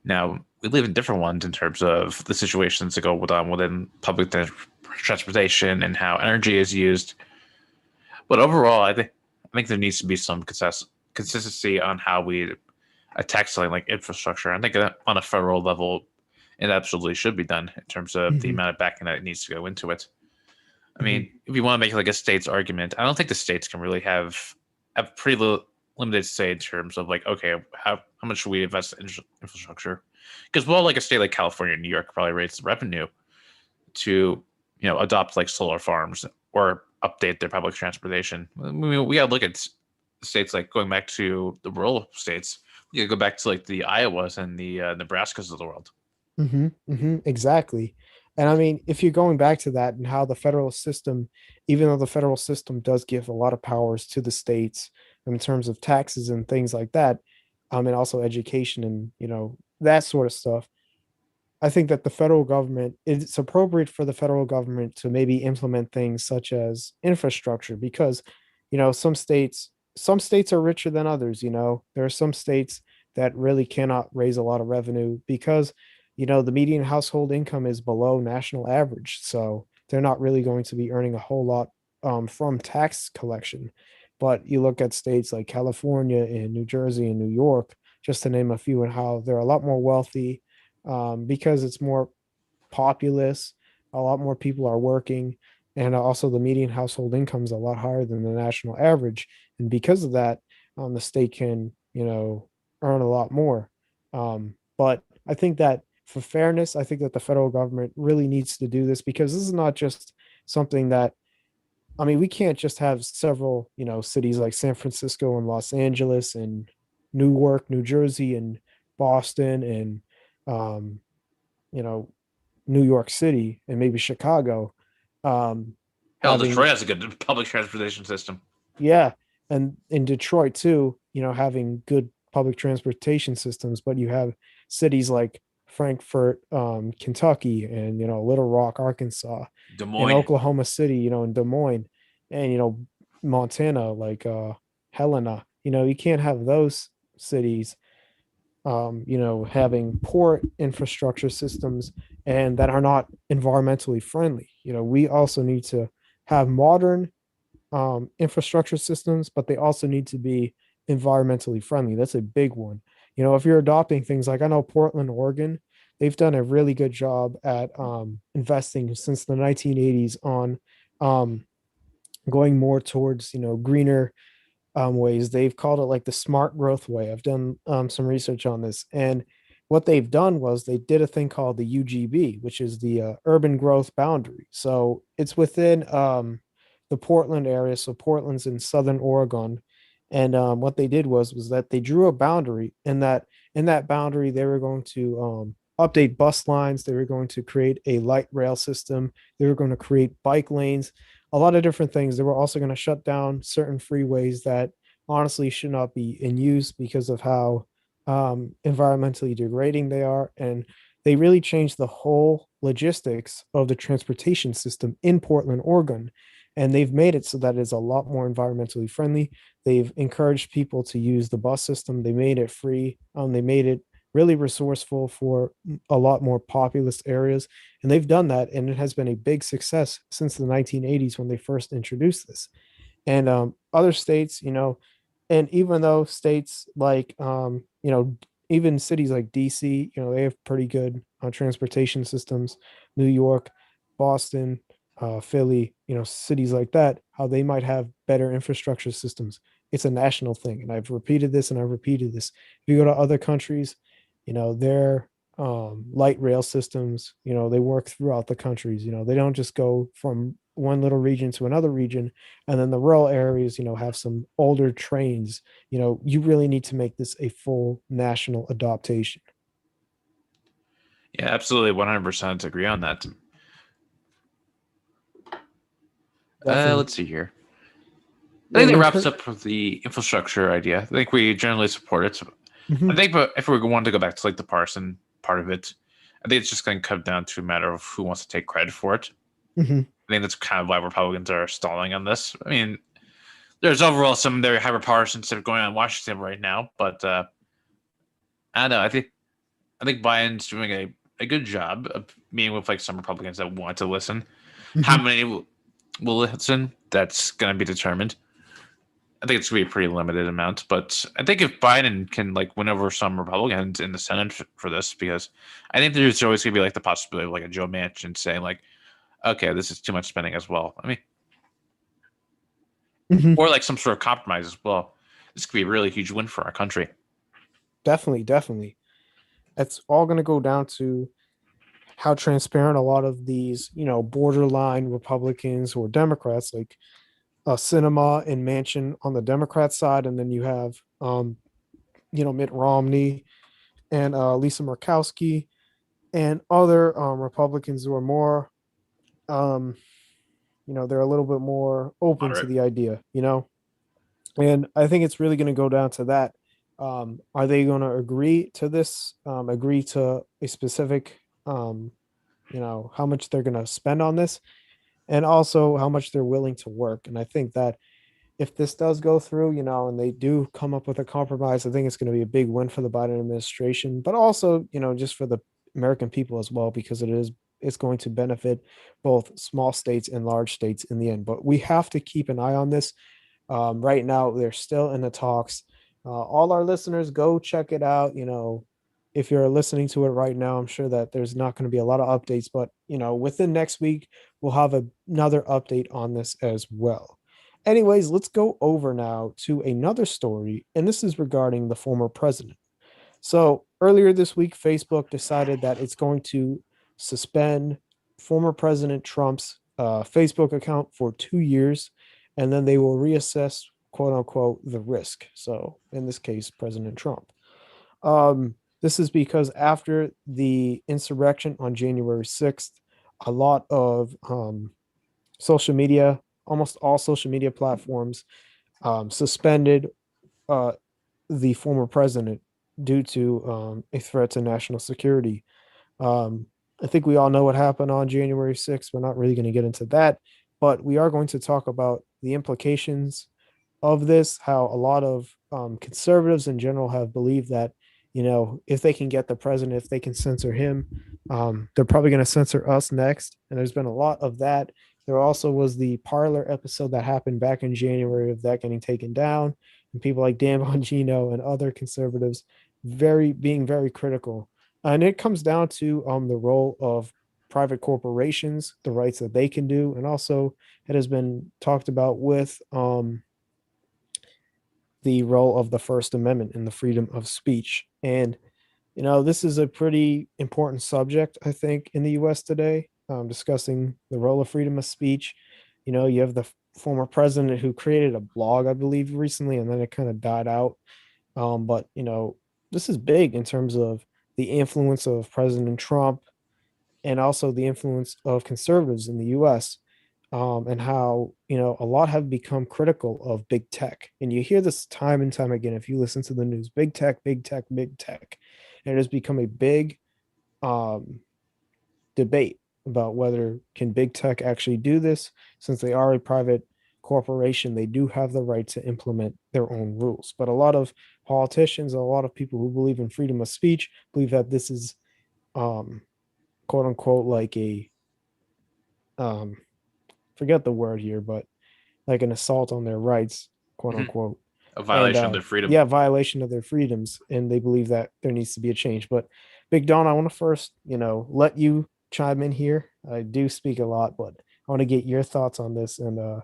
Now, we live in different ones in terms of the situations that go on within public transportation and how energy is used. But overall, I think there needs to be some consistency on how we attack something like infrastructure. I think that on a federal level, it absolutely should be done in terms of the Mm-hmm, amount of backing that needs to go into it. I mm-hmm, mean, if you want to make like a state's argument, I don't think the states can really have pretty limited say in terms of like, okay, how much should we invest in infrastructure? Because well, like a state like California and New York probably raise the revenue to adopt like solar farms or update their public transportation. I mean, we got to look at states like going back to the rural states. We got to go back to like the Iowas and the Nebraskas of the world. mm-hmm, mm-hmm, exactly. And I mean, if you're going back to that and how the federal system, even though the federal system does give a lot of powers to the states in terms of taxes and things like that, and also education and that sort of stuff, I think that the federal government, it's appropriate for the federal government to maybe implement things such as infrastructure because, some states are richer than others. There are some states that really cannot raise a lot of revenue because, the median household income is below national average. So they're not really going to be earning a whole lot from tax collection. But you look at states like California and New Jersey and New York, just to name a few, and how they're a lot more wealthy because it's more populous. A lot more people are working, and also the median household income is a lot higher than the national average. And because of that, the state can, earn a lot more. But I think that for fairness, I think that the federal government really needs to do this because this is not just something that, I mean, we can't just have several, cities like San Francisco and Los Angeles and Newark, New Jersey, and Boston, and um, you know, New York City and maybe Chicago, um, Hell, having Detroit has a good public transportation system. yeah, and in Detroit too, having good public transportation systems, but you have cities like Frankfort, Kentucky, and Little Rock, Arkansas, Des and Moines. Oklahoma City, in Des Moines, and Montana, like Helena. You can't have those cities having poor infrastructure systems and that are not environmentally friendly. We also need to have modern infrastructure systems, but they also need to be environmentally friendly. That's a big one. If you're adopting things like I know Portland, Oregon, they've done a really good job at investing since the 1980s on um, going more towards greener ways. They've called it like the smart growth way. I've done some research on this. And what they've done was they did a thing called the UGB, which is the urban growth boundary. So it's within the Portland area. So Portland's in Southern Oregon. And what they did was that they drew a boundary, and that in that boundary they were going to update bus lines. They were going to create a light rail system. They were going to create bike lanes, a lot of different things. They were also going to shut down certain freeways that honestly should not be in use because of how environmentally degrading they are. And they really changed the whole logistics of the transportation system in Portland, Oregon. And they've made it so that it's a lot more environmentally friendly. They've encouraged people to use the bus system. They made it free. They made it really resourceful for a lot more populous areas. And they've done that, and it has been a big success since the 1980s when they first introduced this. And other states, and even though states like, even cities like DC, they have pretty good transportation systems. New York, Boston, Philly, cities like that, how they might have better infrastructure systems. It's a national thing. And I've repeated this and I've repeated this. If you go to other countries, their light rail systems, they work throughout the countries. They don't just go from one little region to another region. And then the rural areas, have some older trains. You really need to make this a full national adaptation. Yeah, absolutely, 100% agree on that. Definitely. Let's see here. I think And that in wraps turn, up with the infrastructure idea. I think we generally support it. I mhm, think, but if we want to go back to like the partisan part of it, I think it's just going to come down to a matter of who wants to take credit for it. mhm, I think that's kind of why Republicans are stalling on this. I mean, there's overall some very hyper-partisan stuff going on in Washington right now, but I don't know. I think Biden's doing a good job of meeting with like some Republicans that want to listen. How mhm, many will listen? That's going to be determined. I think it's going to be a pretty limited amount, but I think if Biden can like win over some Republicans in the Senate for this, because I think there's always going to be like the possibility of like a Joe Manchin saying like, okay, this is too much spending as well. I mean, mhm. or like some sort of compromise as well. This could be a really huge win for our country. Definitely, definitely. It's all going to go down to how transparent a lot of these, borderline Republicans or Democrats, like Sinema and Manchin on the Democrat side, and then you have, Mitt Romney and Lisa Murkowski and other Republicans who are more, um, they're a little bit more open to Moderate. the idea. And I think it's really going to go down to that. Are they going to agree to this? Agree to a specific, how much they're going to spend on this, and also how much they're willing to work. And I think that if this does go through, and they do come up with a compromise, I think it's going to be a big win for the Biden administration, but also, just for the American people as well, because it's going to benefit both small states and large states in the end. But we have to keep an eye on this. Right now, they're still in the talks. All our listeners, go check it out. If you're listening to it right now, I'm sure that there's not going to be a lot of updates, but within next week, we'll have another update on this as well. Anyways, let's go over now to another story, and this is regarding the former president. So earlier this week, Facebook decided that it's going to suspend former President Trump's Facebook account for 2 years, and then they will reassess, quote unquote, the risk. So in this case, President Trump. This is because after the insurrection on January 6th, a lot of social media, almost all social media platforms, suspended uh, the former president due to a threat to national security. Um, I think we all know what happened on January 6th. We're not really going to get into that, but we are going to talk about the implications of this, how a lot of conservatives in general have believed that, if they can get the president, if they can censor him, they're probably going to censor us next. And there's been a lot of that. There also was the Parlor episode that happened back in January of that getting taken down, and people like Dan Bongino and other conservatives being very critical. And it comes down to the role of private corporations, the rights that they can do, and also it has been talked about with the role of the First Amendment and the freedom of speech. And, this is a pretty important subject, I think, in the US today, discussing the role of freedom of speech. You have the former president who created a blog, I believe, recently, and then it kind of died out. But, this is big in terms of the influence of President Trump and also the influence of conservatives in the US, and how a lot have become critical of big tech. And you hear this time and time again if you listen to the news: big tech, big tech, big tech. And it has become a big um, debate about whether can big tech actually do this. Since they are a private corporation, they do have the right to implement their own rules. But a lot of politicians, a lot of people who believe in freedom of speech believe that this is, um, quote unquote, like a um, forget the word here, but like an assault on their rights, quote Mhm. unquote. A And violation of their freedom. yeah, violation of their freedoms. And they believe that there needs to be a change. But Big Don, I want to first, let you chime in here. I do speak a lot, but I want to get your thoughts on this and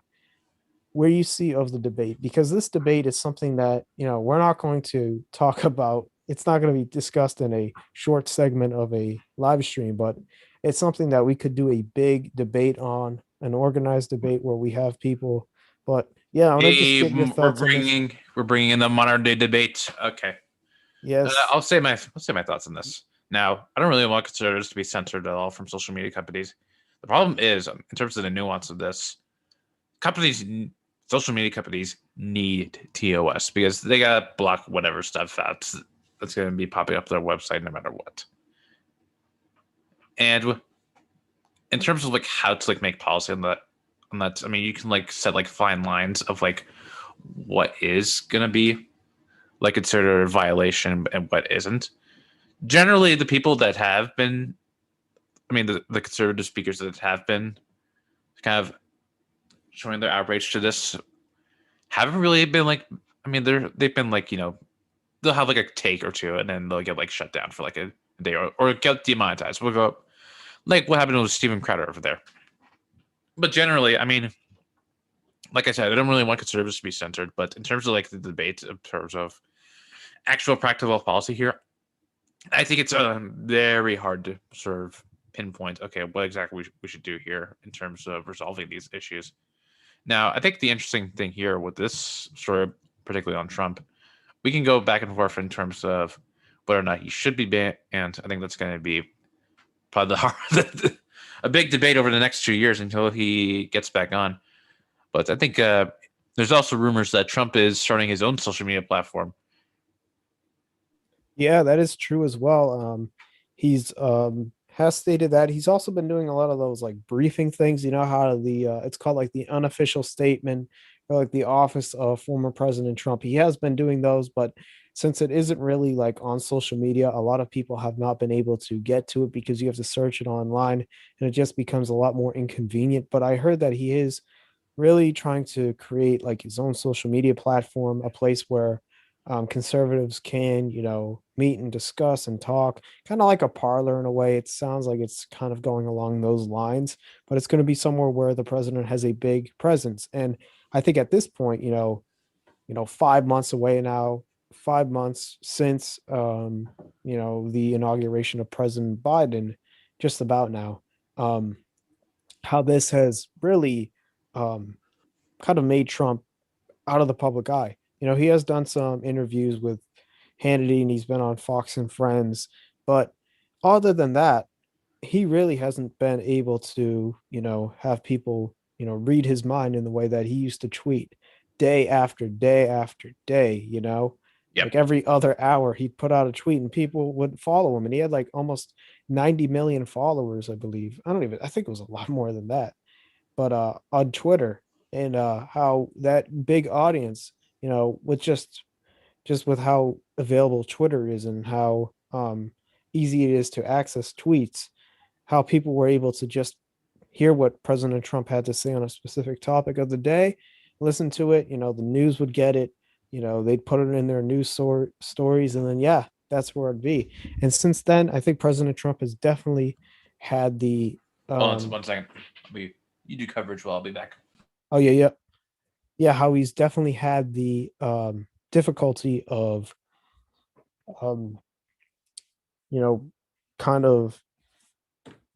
where you see of the debate, because this debate is something that, we're not going to talk about. It's not going to be discussed in a short segment of a live stream, but it's something that we could do a big debate on, an organized debate where we have people. But yeah, I want to just Hey, get your thoughts on this. we're bringing in the modern day debate. Okay, Yes. I'll say my thoughts on this. Now, I don't really want conservatives to be censored at all from social media companies. The problem is, in terms of the nuance of this, companies, social media companies need TOS because they gotta block whatever stuff out that's going to be popping up their website no matter what. And in terms of like how to like make policy on that, I mean, you can like set like fine lines of like what is going to be like considered a violation and what isn't. Generally, the people that have been, I mean, the conservative speakers that have been kind of showing their outrage to this haven't really been like, I mean, they've been like, they'll have like a take or two and then they'll get like shut down for like a day or get demonetized. We'll go like what happened with Steven Crowder over there. But generally, I mean, like I said, I don't really want conservatives to be censored, but in terms of like the debate, in terms of actual practical policy here, I think it's very hard to sort of pinpoint, okay, what exactly we should do here in terms of resolving these issues. Now, I think the interesting thing here with this story, particularly on Trump, we can go back and forth in terms of whether or not he should be banned, and I think that's going to be probably the hard, a big debate over the next 2 years until he gets back on. But I think there's also rumors that Trump is starting his own social media platform. Yeah, that is true as well. He's has stated that he's also been doing a lot of those like briefing things. You know how the it's called like the unofficial statement or like the office of former President Trump. He has been doing those, but since it isn't really like on social media, a lot of people have not been able to get to it because you have to search it online and it just becomes a lot more inconvenient. But I heard that he is really trying to create like his own social media platform, a place where conservatives can, meet and discuss and talk, kind of like a parlor in a way. It sounds like it's kind of going along those lines, but it's going to be somewhere where the president has a big presence. And I think at this point, 5 months away now, 5 months since, the inauguration of President Biden, just about now, um, how this has really um, kind of made Trump out of the public eye. He has done some interviews with Hannity and he's been on Fox and Friends, but other than that, he really hasn't been able to, have people, read his mind in the way that he used to tweet day after day after day, Yep. like every other hour he'd put out a tweet and people would follow him. And he had like almost 90 million followers, I believe. I think it was a lot more than that, but on Twitter, and how that big audience, with just with how available Twitter is and how easy it is to access tweets, how people were able to just hear what President Trump had to say on a specific topic of the day, listen to it. The news would get it. They'd put it in their stories, and then yeah, that's where it'd be. And since then, I think President Trump has definitely had the Hold on um, 1 second. You do coverage while I'll be back. oh yeah, how he's definitely had the difficulty of um, you know, kind of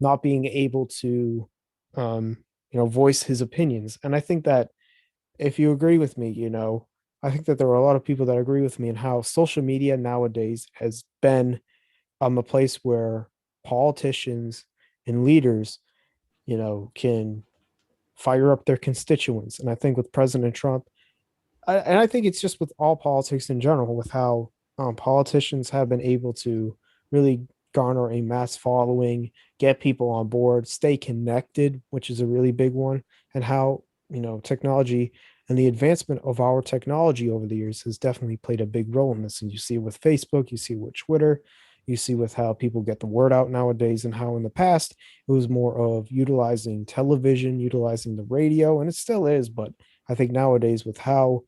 not being able to voice his opinions. And I think that if you agree with me, I think that there are a lot of people that agree with me in how social media nowadays has been a place where politicians and leaders, can fire up their constituents. And I think with President Trump, and I think it's just with all politics in general, with how politicians have been able to really garner a mass following, get people on board, stay connected, which is a really big one, and how technology and the advancement of our technology over the years has definitely played a big role in this. And you see it with Facebook, you see it with Twitter, you see with how people get the word out nowadays, and how in the past it was more of utilizing television, utilizing the radio, and it still is, but I think nowadays with how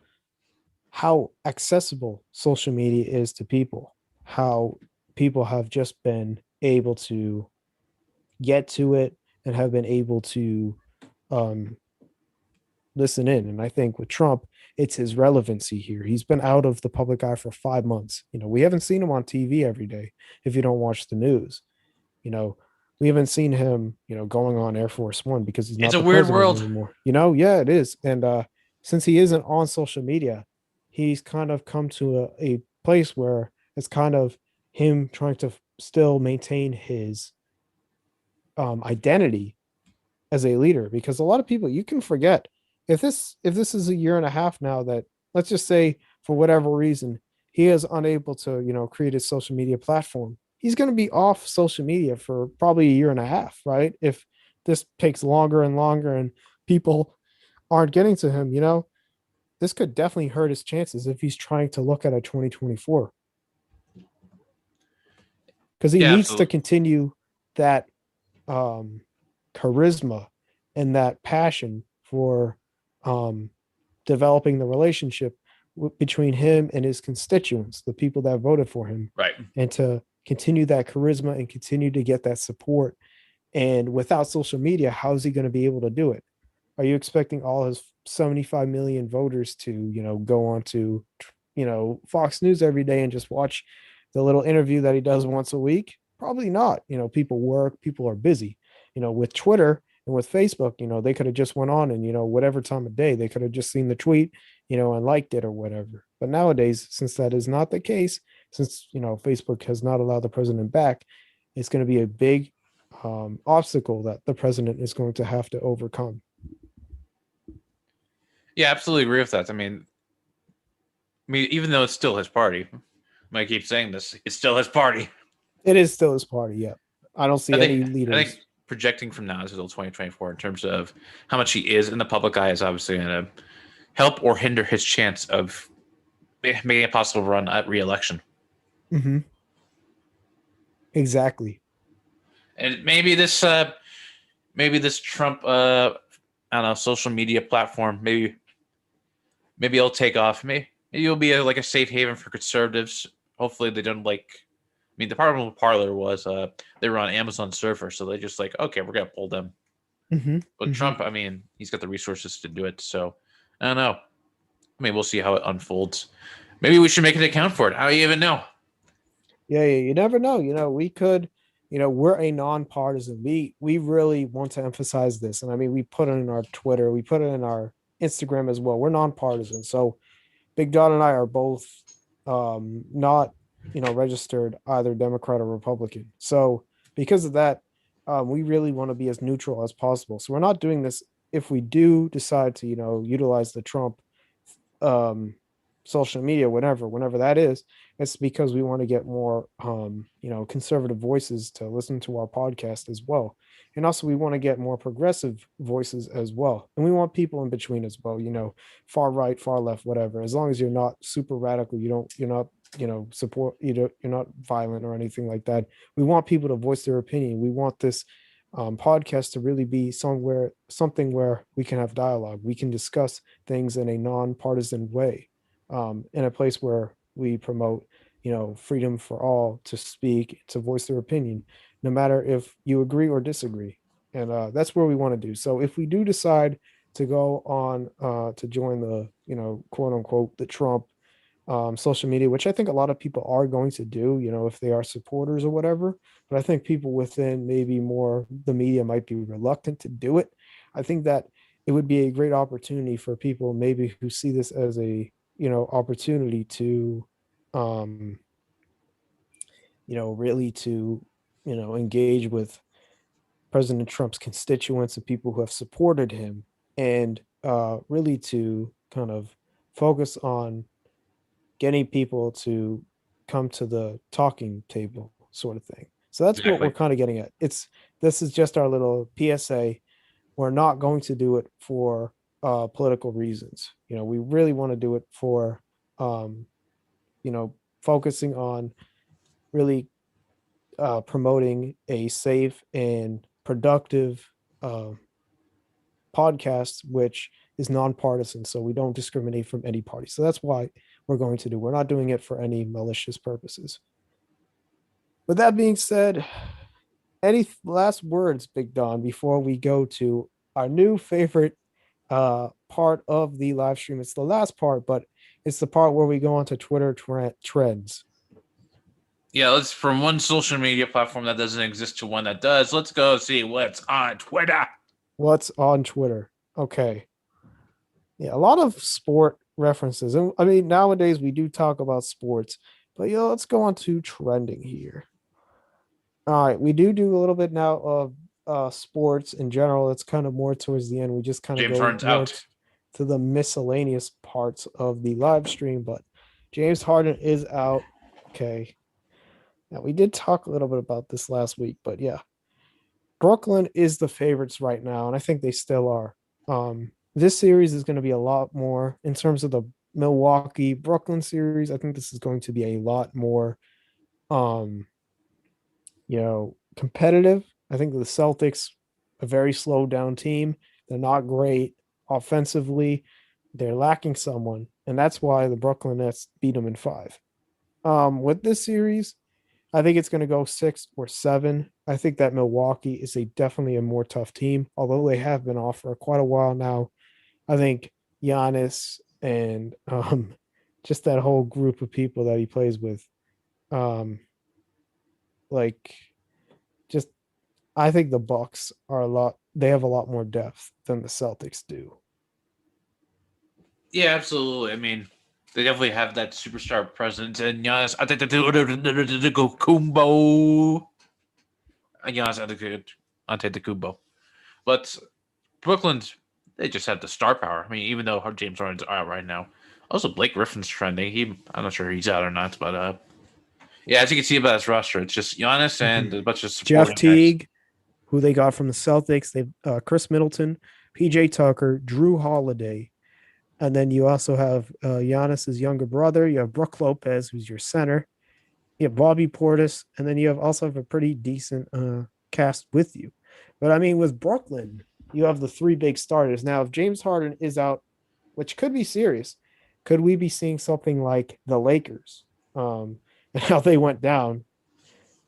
accessible social media is to people, how people have just been able to get to it and have been able to um, listen in. And I think with Trump, it's his relevancy here. He's been out of the public eye for 5 months. We haven't seen him on TV every day if you don't watch the news. You know, we haven't seen him, going on Air Force One because he's It's not a the weird president world. anymore. Yeah, it is. And since he isn't on social media, he's kind of come to a place where it's kind of him trying to still maintain his identity as a leader, because a lot of people, you can forget, if this is a year and a half now that, let's just say, for whatever reason, he is unable to create a social media platform, he's going to be off social media for probably a year and a half, right? If this takes longer and longer and people aren't getting to him, this could definitely hurt his chances if he's trying to look at a 2024, because he Yeah, needs to absolutely. continue that um, charisma and that passion for um, developing the relationship between him and his constituents, the people that voted for him, Right. and to continue that charisma and continue to get that support. And without social media, how is he going to be able to do it? Are you expecting all his 75 million voters to, go on to, Fox News every day and just watch the little interview that he does once a week? Probably not. People work, people are busy. With Twitter and with Facebook, they could have just went on and, whatever time of day, they could have just seen the tweet, and liked it or whatever. But nowadays, since that is not the case, since, Facebook has not allowed the president back, it's going to be a big obstacle that the president is going to have to overcome. Yeah, absolutely agree with that. Even though it's still his party, I keep saying this, it's still his party. It is still his party. Yeah, I don't I see think any I think leaders. projecting from now until 2024 in terms of how much he is in the public eye is obviously going to help or hinder his chance of making a possible run at re-election. Mm-hmm. Exactly. And maybe this Trump I don't know, social media platform, maybe it'll take off. Maybe it'll be like a safe haven for conservatives. Hopefully they don't the problem with Parler was they were on Amazon server, so they just like, okay, we're gonna pull them. Mm-hmm. But Mm-hmm. Trump, he's got the resources to do it. So I don't know. We'll see how it unfolds. Maybe we should make an account for it. How do you even know? Yeah, yeah. You never know. We could. We're a nonpartisan. We really want to emphasize this, and I mean, we put it in our Twitter, we put it in our Instagram as well. We're nonpartisan. So Big Dot and I are both not, registered either Democrat or Republican. So because of that, we really want to be as neutral as possible. So we're not doing this. If we do decide to, utilize the Trump um, social media, whenever that is, it's because we want to get more, conservative voices to listen to our podcast as well. And also, we want to get more progressive voices as well. And we want people in between as well, far right, far left, whatever. As long as you're not super radical, you're not, support, you're not violent or anything like that. We want people to voice their opinion. We want this podcast to really be something where we can have dialogue. We can discuss things in a nonpartisan way, in a place where we promote, freedom for all to speak, to voice their opinion, no matter if you agree or disagree. And that's where we want to do. So if we do decide to go on to join the, quote unquote, the Trump social media, which I think a lot of people are going to do, if they are supporters or whatever. But I think people within maybe more the media might be reluctant to do it. I think that it would be a great opportunity for people maybe who see this as a, opportunity to, um, really to, engage with President Trump's constituents and people who have supported him, and really to kind of focus on getting people to come to the talking table sort of thing. So that's what we're Exactly. kind of getting at. This is just our little PSA. We're not going to do it for political reasons. We really want to do it for um, focusing on really promoting a safe and productive uh, podcast, which is nonpartisan. So we don't discriminate from any party. So that's why we're going to do. We're not doing it for any malicious purposes. With that being said, Any last words, Big Don, before we go to our new favorite part of the live stream? It's the last part, but it's the part where we go onto Twitter trends. Yeah, let's from one social media platform that doesn't exist to one that does. Let's go see what's on Twitter. What's on Twitter? Okay. Yeah, a lot of sport references. And I mean, nowadays we do talk about sports, but let's go on to trending here. All right, we do a little bit now of sports in general. It's kind of more towards the end. We just kind of James go Harden's more out. to the miscellaneous parts of the live stream, but James Harden is out. Okay. Now we did talk a little bit about this last week, but yeah, Brooklyn is the favorites right now, and I think they still are. This series is going to be a lot more in terms of the Milwaukee Brooklyn series. I think this is going to be a lot more um competitive. I think the Celtics, a very slowed down team. They're not great offensively. They're lacking someone, and that's why the Brooklyn Nets beat them in five. With this series, I think it's going to go 6 or 7. I think that Milwaukee is definitely a more tough team, although they have been off for quite a while now. I think Giannis and just that whole group of people that he plays with, um, like just I think the Bucks are a lot. They have a lot more depth than the Celtics do. Yeah, absolutely. I mean, they definitely have that superstar presence. And Giannis Antetokounmpo. Giannis Antetokounmpo. But Brooklyn's, they just have the star power. I mean, even though James Harden's out right now. Also, Blake Griffin's trending. I'm not sure he's out or not, but yeah, as you can see about his roster, it's just Giannis and Mhm. a bunch of Jeff supporting guys. Teague, who they got from the Celtics, they Chris Middleton, PJ Tucker, Drew Holiday, and then you also have Giannis's younger brother. You have Brooke Lopez, who's your center. You have Bobby Portis, and then you also have a pretty decent cast with you. But I mean, with Brooklyn, you have the three big starters. Now, if James Harden is out, which could be serious, could we be seeing something like the Lakers and how they went down?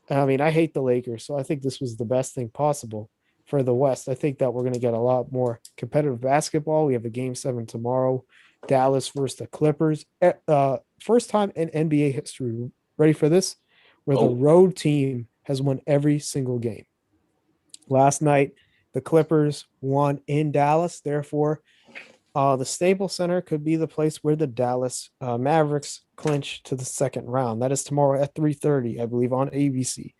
I mean, I hate the Lakers, so I think this was the best thing possible for the West. I think that we're going to get a lot more competitive basketball. We have a game 7 tomorrow, Dallas versus the Clippers. First time in NBA history. Ready for this? Where the Oh, road team has won every single game. Last night, the Clippers won in Dallas. Therefore, the Staples Center could be the place where the Dallas Mavericks clinch to the second round. That is tomorrow at 3:30, I believe, on ABC.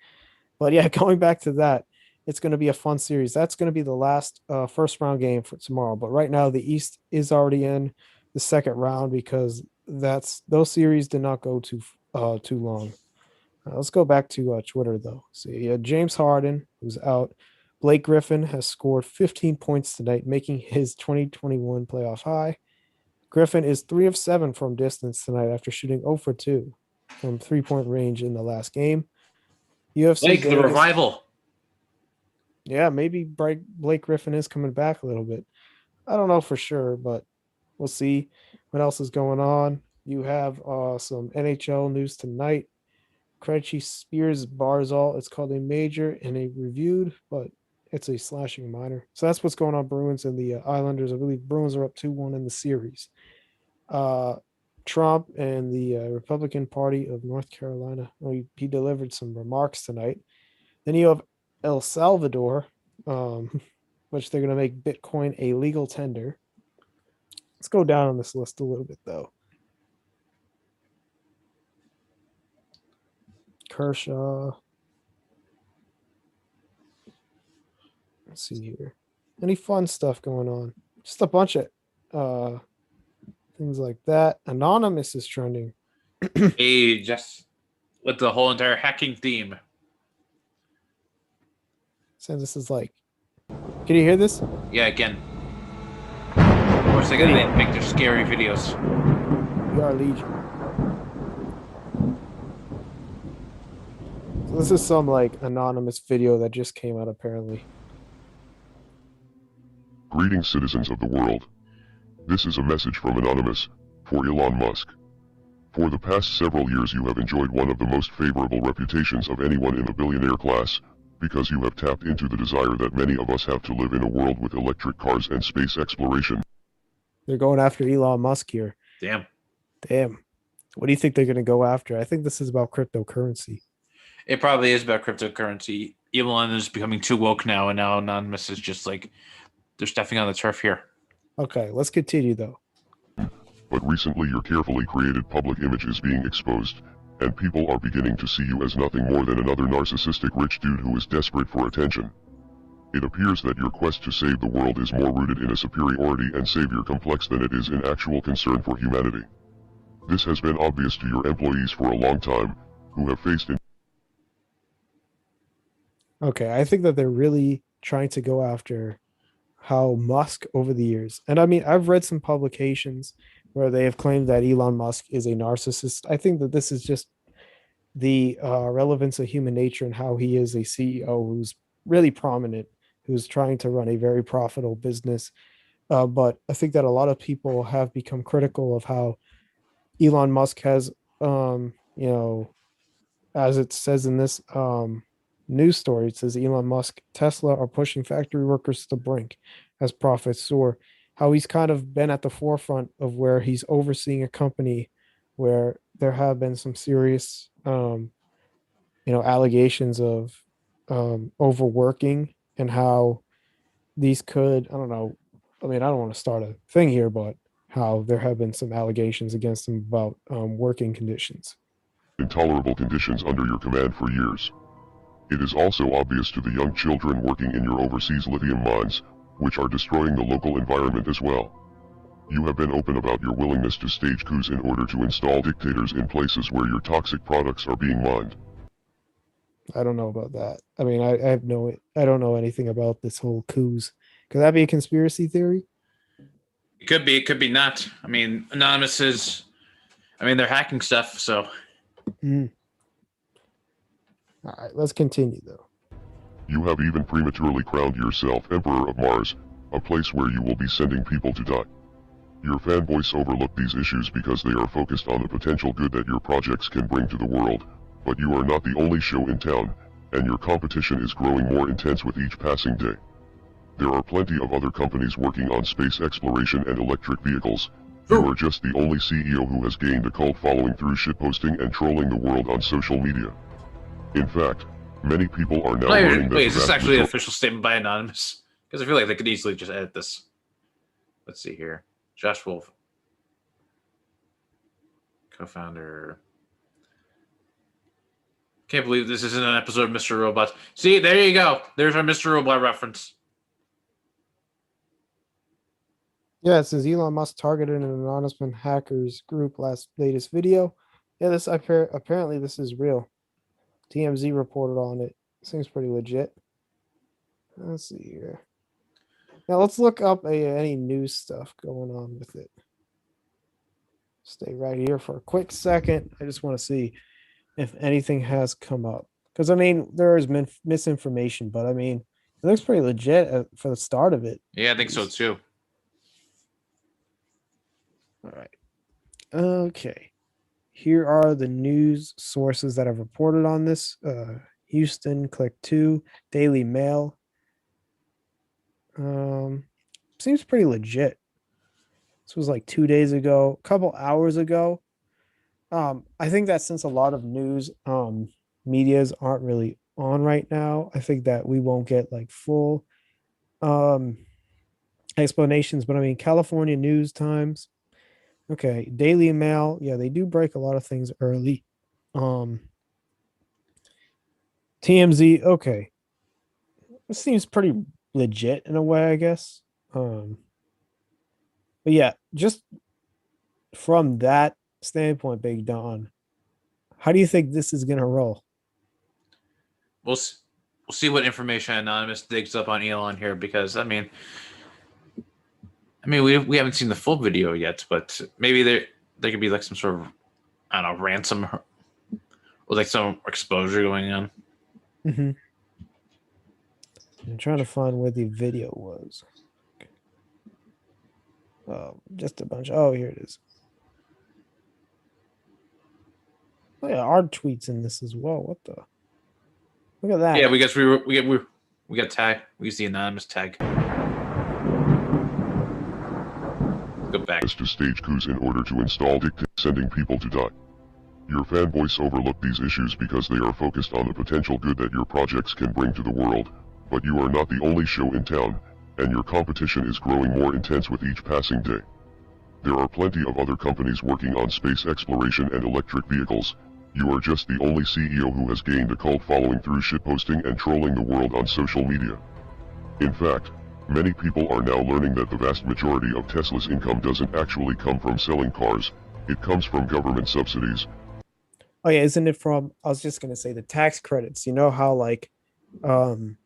But yeah, going back to that, it's going to be a fun series. That's going to be the last first round game for tomorrow. But right now, the East is already in the second round because those series did not go too long. Let's go back to Twitter though. So yeah, James Harden, who's out. Blake Griffin has scored 15 points tonight, making his 2021 playoff high. Griffin is 3 of 7 from distance tonight after shooting 0 for 2 from 3-point range in the last game. UFC Blake, the Vegas. revival. Yeah, maybe Blake Griffin is coming back a little bit. I don't know for sure, but we'll see what else is going on. You have some NHL news tonight. Krejci Spears Barzal. It's called a major and a reviewed, but it's a slashing minor. So that's what's going on. Bruins and the Islanders. I believe Bruins are up 2-1 in the series. Trump and the Republican Party of North Carolina. Well, he delivered some remarks tonight. Then you have El Salvador, which they're going to make Bitcoin a legal tender. Let's go down on this list a little bit, though. Kershaw. Let's see here. Any fun stuff going on? Just a bunch of things like that. Anonymous is trending. Hey, just with the whole entire hacking theme. So this is like, can you hear this? Yeah, again. Of course, they gotta make their scary videos. We are Legion. So this is some like anonymous video that just came out apparently. Greetings, citizens of the world. This is a message from Anonymous, for Elon Musk. For the past several years you have enjoyed one of the most favorable reputations of anyone in the billionaire class, because you have tapped into the desire that many of us have to live in a world with electric cars and space exploration. They're going after Elon Musk here. Damn. Damn. What do you think they're going to go after? I think this is about cryptocurrency. It probably is about cryptocurrency. Elon is becoming too woke now, and now Anonymous is just like they're stepping on the turf here. Okay, let's continue though. But recently your carefully created public image is being exposed, and people are beginning to see you as nothing more than another narcissistic rich dude who is desperate for attention. It appears that your quest to save the world is more rooted in a superiority and savior complex than it is in actual concern for humanity. This has been obvious to your employees for a long time, who have faced Okay, I think that they're really trying to go after how Musk over the years, and I mean, I've read some publications where they have claimed that Elon Musk is a narcissist. I think that this is just the relevance of human nature and how he is a CEO who's really prominent, who's trying to run a very profitable business. But I think that a lot of people have become critical of how Elon Musk has, you know, as it says in this news story, it says Elon Musk, Tesla are pushing factory workers to the brink as profits soar. How he's kind of been at the forefront of where he's overseeing a company where there have been some serious, allegations of overworking and how these could, I don't know, I mean, I don't want to start a thing here, but how there have been some allegations against him about working conditions. intolerable conditions under your command for years. It is also obvious to the young children working in your overseas lithium mines, which are destroying the local environment as well. You have been open about your willingness to stage coups in order to install dictators in places where your toxic products are being mined. I don't know about that. I mean, I don't know anything about this whole coups. Could that be a conspiracy theory? It could be not. I mean, Anonymous is. I mean, they're hacking stuff, so Mm. All right, let's continue though. You have even prematurely crowned yourself Emperor of Mars, a place where you will be sending people to die. Your fanboys overlook these issues because they are focused on the potential good that your projects can bring to the world, but you are not the only show in town, and your competition is growing more intense with each passing day. There are plenty of other companies working on space exploration and electric vehicles. You are just the only CEO who has gained a cult following through shitposting and trolling the world on social media. In fact, many people are now learning that wait, is this actually an official statement by Anonymous? Because I feel like they could easily just edit this. Let's see here. Josh Wolf, co-founder. Can't believe this isn't an episode of Mr. Robot. See, there you go. There's our Mr. Robot reference. Yeah, it says Elon Musk targeted an anonymous hackers group latest video. Yeah, this apparently this is real. TMZ reported on it. Seems pretty legit. Let's see here. Now let's look up any news stuff going on with it. Stay right here for a quick second. I just want to see if anything has come up. Because, I mean, there has been misinformation, but I mean, it looks pretty legit for the start of it. Yeah, I think so too. All right. Okay. Here are the news sources that have reported on this. Houston, Click 2, Daily Mail. Seems pretty legit. This was like 2 days ago, a couple hours ago. I think that since a lot of news medias aren't really on right now, I think that we won't get like full explanations. But I mean, California News Times, okay, Daily Mail, yeah, they do break a lot of things early. TMZ, okay, it seems pretty legit in a way, I guess. But yeah, just from that standpoint, Big Don, how do you think this is gonna roll? We'll see what information Anonymous digs up on Elon here, because I mean we haven't seen the full video yet, but maybe there could be like some sort of, I don't know, ransom or like some exposure going on. Mm-hmm. I'm trying to find where the video was. Oh, just a bunch. Oh, here it is. Oh yeah, our tweets in this as well. What the? Look at that. Yeah, we guess we got tag. We use the anonymous tag. Go back. To stage coups in order to install dictate sending people to die. Your fanboys overlook these issues because they are focused on the potential good that your projects can bring to the world, but you are not the only show in town, and your competition is growing more intense with each passing day. There are plenty of other companies working on space exploration and electric vehicles. You are just the only CEO who has gained a cult following through shitposting and trolling the world on social media. In fact, many people are now learning that the vast majority of Tesla's income doesn't actually come from selling cars, it comes from government subsidies. Oh yeah, isn't it from? I was just gonna say the tax credits. You know how like, um,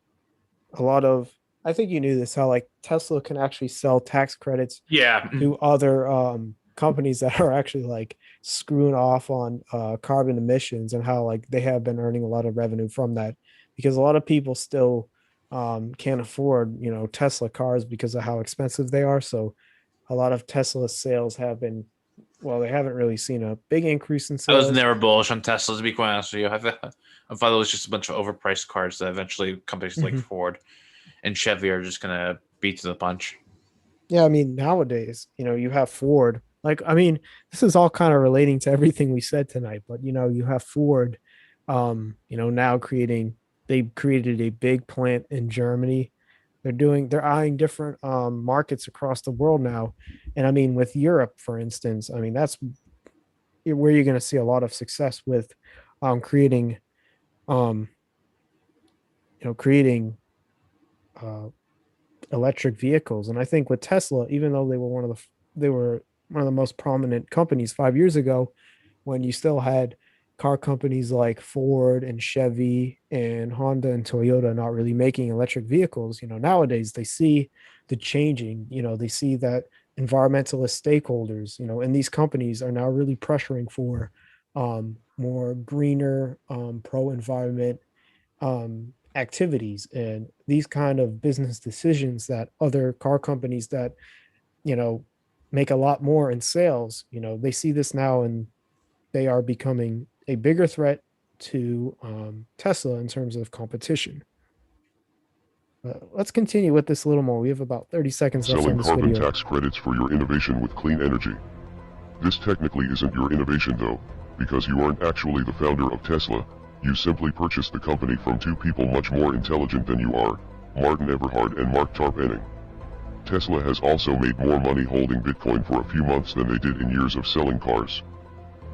a lot of I think you knew this how like Tesla can actually sell tax credits Yeah. to other companies that are actually like screwing off on carbon emissions and how like they have been earning a lot of revenue from that because a lot of people still can't afford Tesla cars because of how expensive they are. So a lot of Tesla sales have been well, they haven't really seen a big increase in I was sales. never bullish on Tesla, to be quite honest with you. I thought it was just a bunch of overpriced cars that eventually companies like Mhm. Ford and Chevy are just gonna beat to the punch. Yeah, I mean, nowadays, you have Ford. Like, I mean, this is all kind of relating to everything we said tonight, but you have Ford, now they created a big plant in Germany. They're eyeing different markets across the world now. And I mean, with Europe, for instance, I mean, that's where you're going to see a lot of success with creating, um, creating uh, electric vehicles. And I think with Tesla, even though they were one of the most prominent companies 5 years ago, when you still had car companies like Ford and Chevy and Honda and Toyota not really making electric vehicles, nowadays they see the changing, they see that environmentalist stakeholders, and these companies are now really pressuring for more greener, pro environment activities and these kind of business decisions that other car companies that you know make a lot more in sales, they see this now and they are becoming a bigger threat to Tesla in terms of competition. Let's continue with this a little more. We have about 30 seconds left on Selling this carbon video. tax credits for your innovation with clean energy. This technically isn't your innovation though, because you aren't actually the founder of Tesla, you simply purchased the company from two people much more intelligent than you are, Martin Eberhard and Mark Tarpenning. Tesla has also made more money holding Bitcoin for a few months than they did in years of selling cars.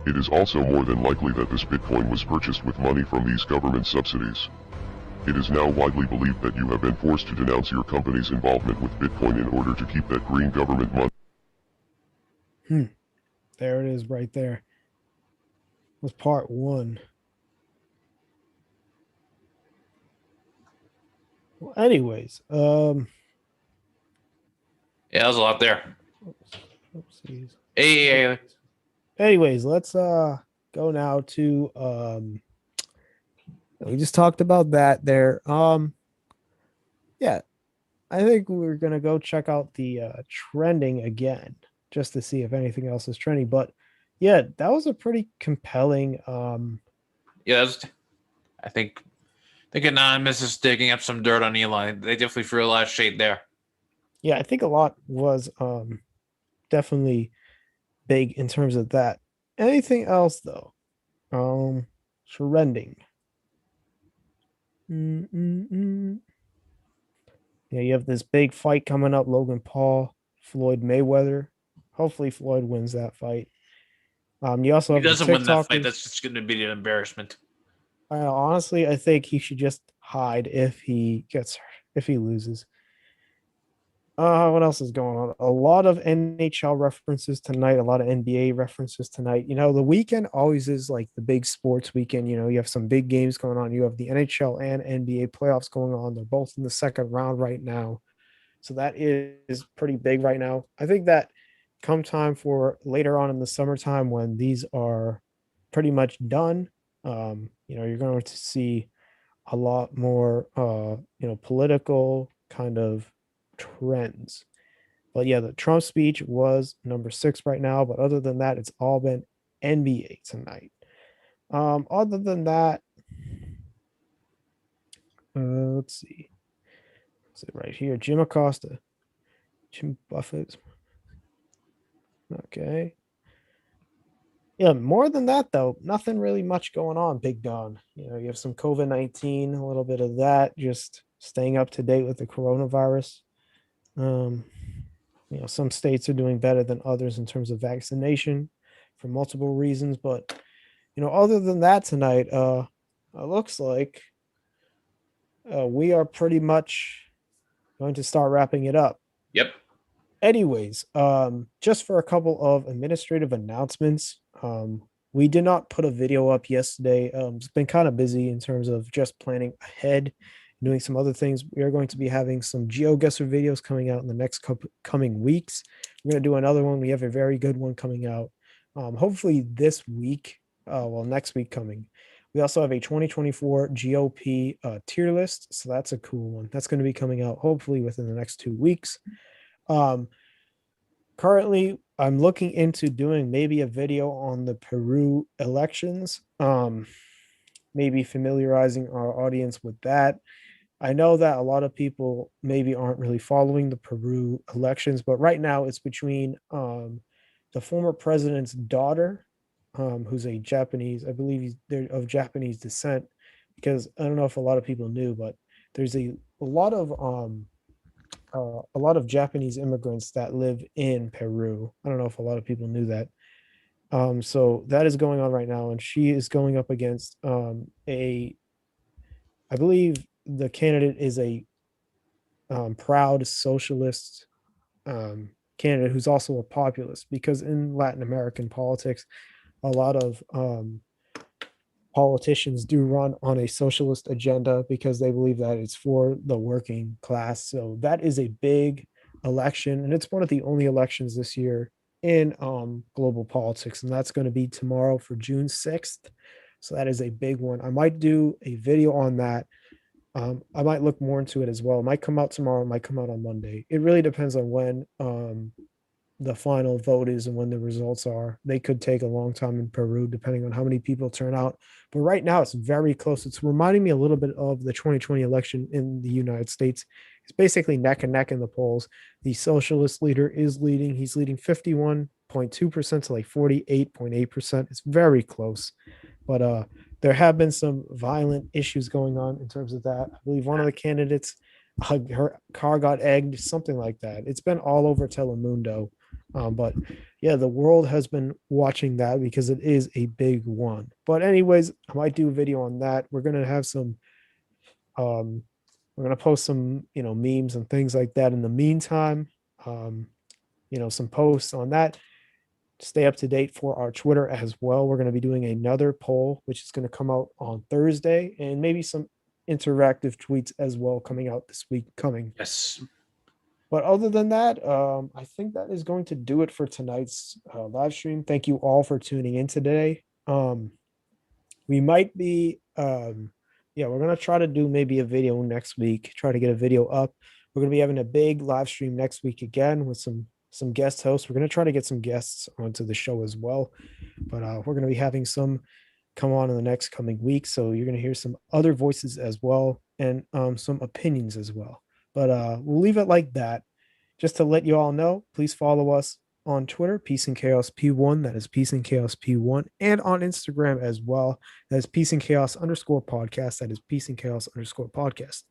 It is also more than likely that this Bitcoin was purchased with money from these government subsidies. It is now widely believed that you have been forced to denounce your company's involvement with Bitcoin in order to keep that green government money. There it is right there. Was part one. Well, anyways, Yeah, that was a lot there. oopsies. Hey, Anyways, let's go now to we just talked about that there. Yeah, I think we're gonna go check out the trending again just to see if anything else is trending. But yeah, that was a pretty compelling yeah, I think Anonymous is digging up some dirt on Elon. They definitely threw a lot of shade there. yeah, I think a lot was definitely big in terms of that. Anything else though? Trending. Mm-mm-mm. Yeah, you have this big fight coming up, Logan Paul, Floyd Mayweather. Hopefully Floyd wins that fight. You also If he have the doesn't win that fight, TikTokers. that's just going to be an embarrassment. Honestly, I think he should just hide if he loses. What else is going on? A lot of NHL references tonight, a lot of NBA references tonight. The weekend always is like the big sports weekend. You have some big games going on. You have the NHL and NBA playoffs going on. They're both in the second round right now. So that is pretty big right now. I think that come time for later on in the summertime when these are pretty much done, you're going to see a lot more, political kind of trends. But yeah, the Trump speech was number 6 right now. But other than that, it's all been NBA tonight. Other than that, Let's see. Is it right here? Jim Acosta, Jim Buffett. Okay. Yeah, more than that though, nothing really much going on, Big Don. You have some COVID-19, a little bit of that, just staying up to date with the coronavirus. Um, some states are doing better than others in terms of vaccination for multiple reasons, but other than that tonight, it looks like we are pretty much going to start wrapping it up. Yep. Anyways, just for a couple of administrative announcements. We did not put a video up yesterday. It's been kind of busy in terms of just planning ahead, doing some other things. We are going to be having some GeoGuessr videos coming out in the next coming weeks. We're going to do another one. We have a very good one coming out, hopefully this week. Next week coming. We also have a 2024 GOP tier list, so that's a cool one. That's going to be coming out hopefully within the next 2 weeks. Currently, I'm looking into doing maybe a video on the Peru elections, maybe familiarizing our audience with that. I know that a lot of people maybe aren't really following the Peru elections, but right now it's between the former president's daughter, who's a Japanese, I believe they're of Japanese descent, because I don't know if a lot of people knew, but there's a lot of Japanese immigrants that live in Peru. I don't know if a lot of people knew that. So that is going on right now, and she is going up against I believe the candidate is a proud socialist candidate who's also a populist, because in Latin American politics, a lot of politicians do run on a socialist agenda because they believe that it's for the working class. So that is a big election, and it's one of the only elections this year in global politics, and that's going to be tomorrow for June 6th. So that is a big one. I might do a video on that. I might look more into it as well. It might come out tomorrow, it might come out on Monday. It really depends on when the final vote is and when the results are. They could take a long time in Peru, depending on how many people turn out. But right now, it's very close. It's reminding me a little bit of the 2020 election in the United States. It's basically neck and neck in the polls. The socialist leader is leading. He's leading 51.2% to like 48.8%. It's very close. But there have been some violent issues going on in terms of that. I believe one of the candidates, her car got egged, something like that. It's been all over Telemundo. But yeah, the world has been watching that because it is a big one. But anyways, I might do a video on that. We're gonna have some we're gonna post some memes and things like that in the meantime. Some posts on that. Stay up to date for our Twitter as well. We're going to be doing another poll, which is going to come out on Thursday, and maybe some interactive tweets as well coming out this week coming. Yes. But other than that, I think that is going to do it for tonight's live stream. Thank you all for tuning in today. We might be, we're going to try to do maybe a video next week, try to get a video up. We're going to be having a big live stream next week again with some guest hosts. We're going to try to get some guests onto the show as well. But we're going to be having some come on in the next coming week. So you're going to hear some other voices as well, and some opinions as well. But we'll leave it like that. Just to let you all know, please follow us on Twitter, Peace and Chaos P1. That is Peace and Chaos P1. And on Instagram as well. That is Peace and Chaos _podcast. That is Peace and Chaos _podcast.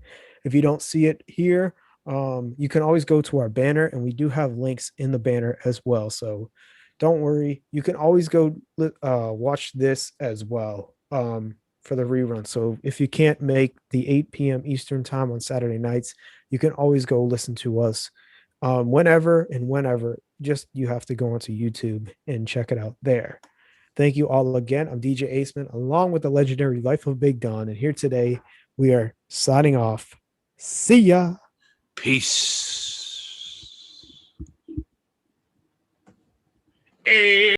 If you don't see it here, you can always go to our banner, and we do have links in the banner as well. So don't worry. You can always go watch this as well for the rerun. So if you can't make the 8 p.m. Eastern time on Saturday nights, you can always go listen to us whenever. Just you have to go onto YouTube and check it out there. Thank you all again. I'm DJ Aceman, along with the legendary Life of Big Don, and here today we are signing off. See ya. Peace.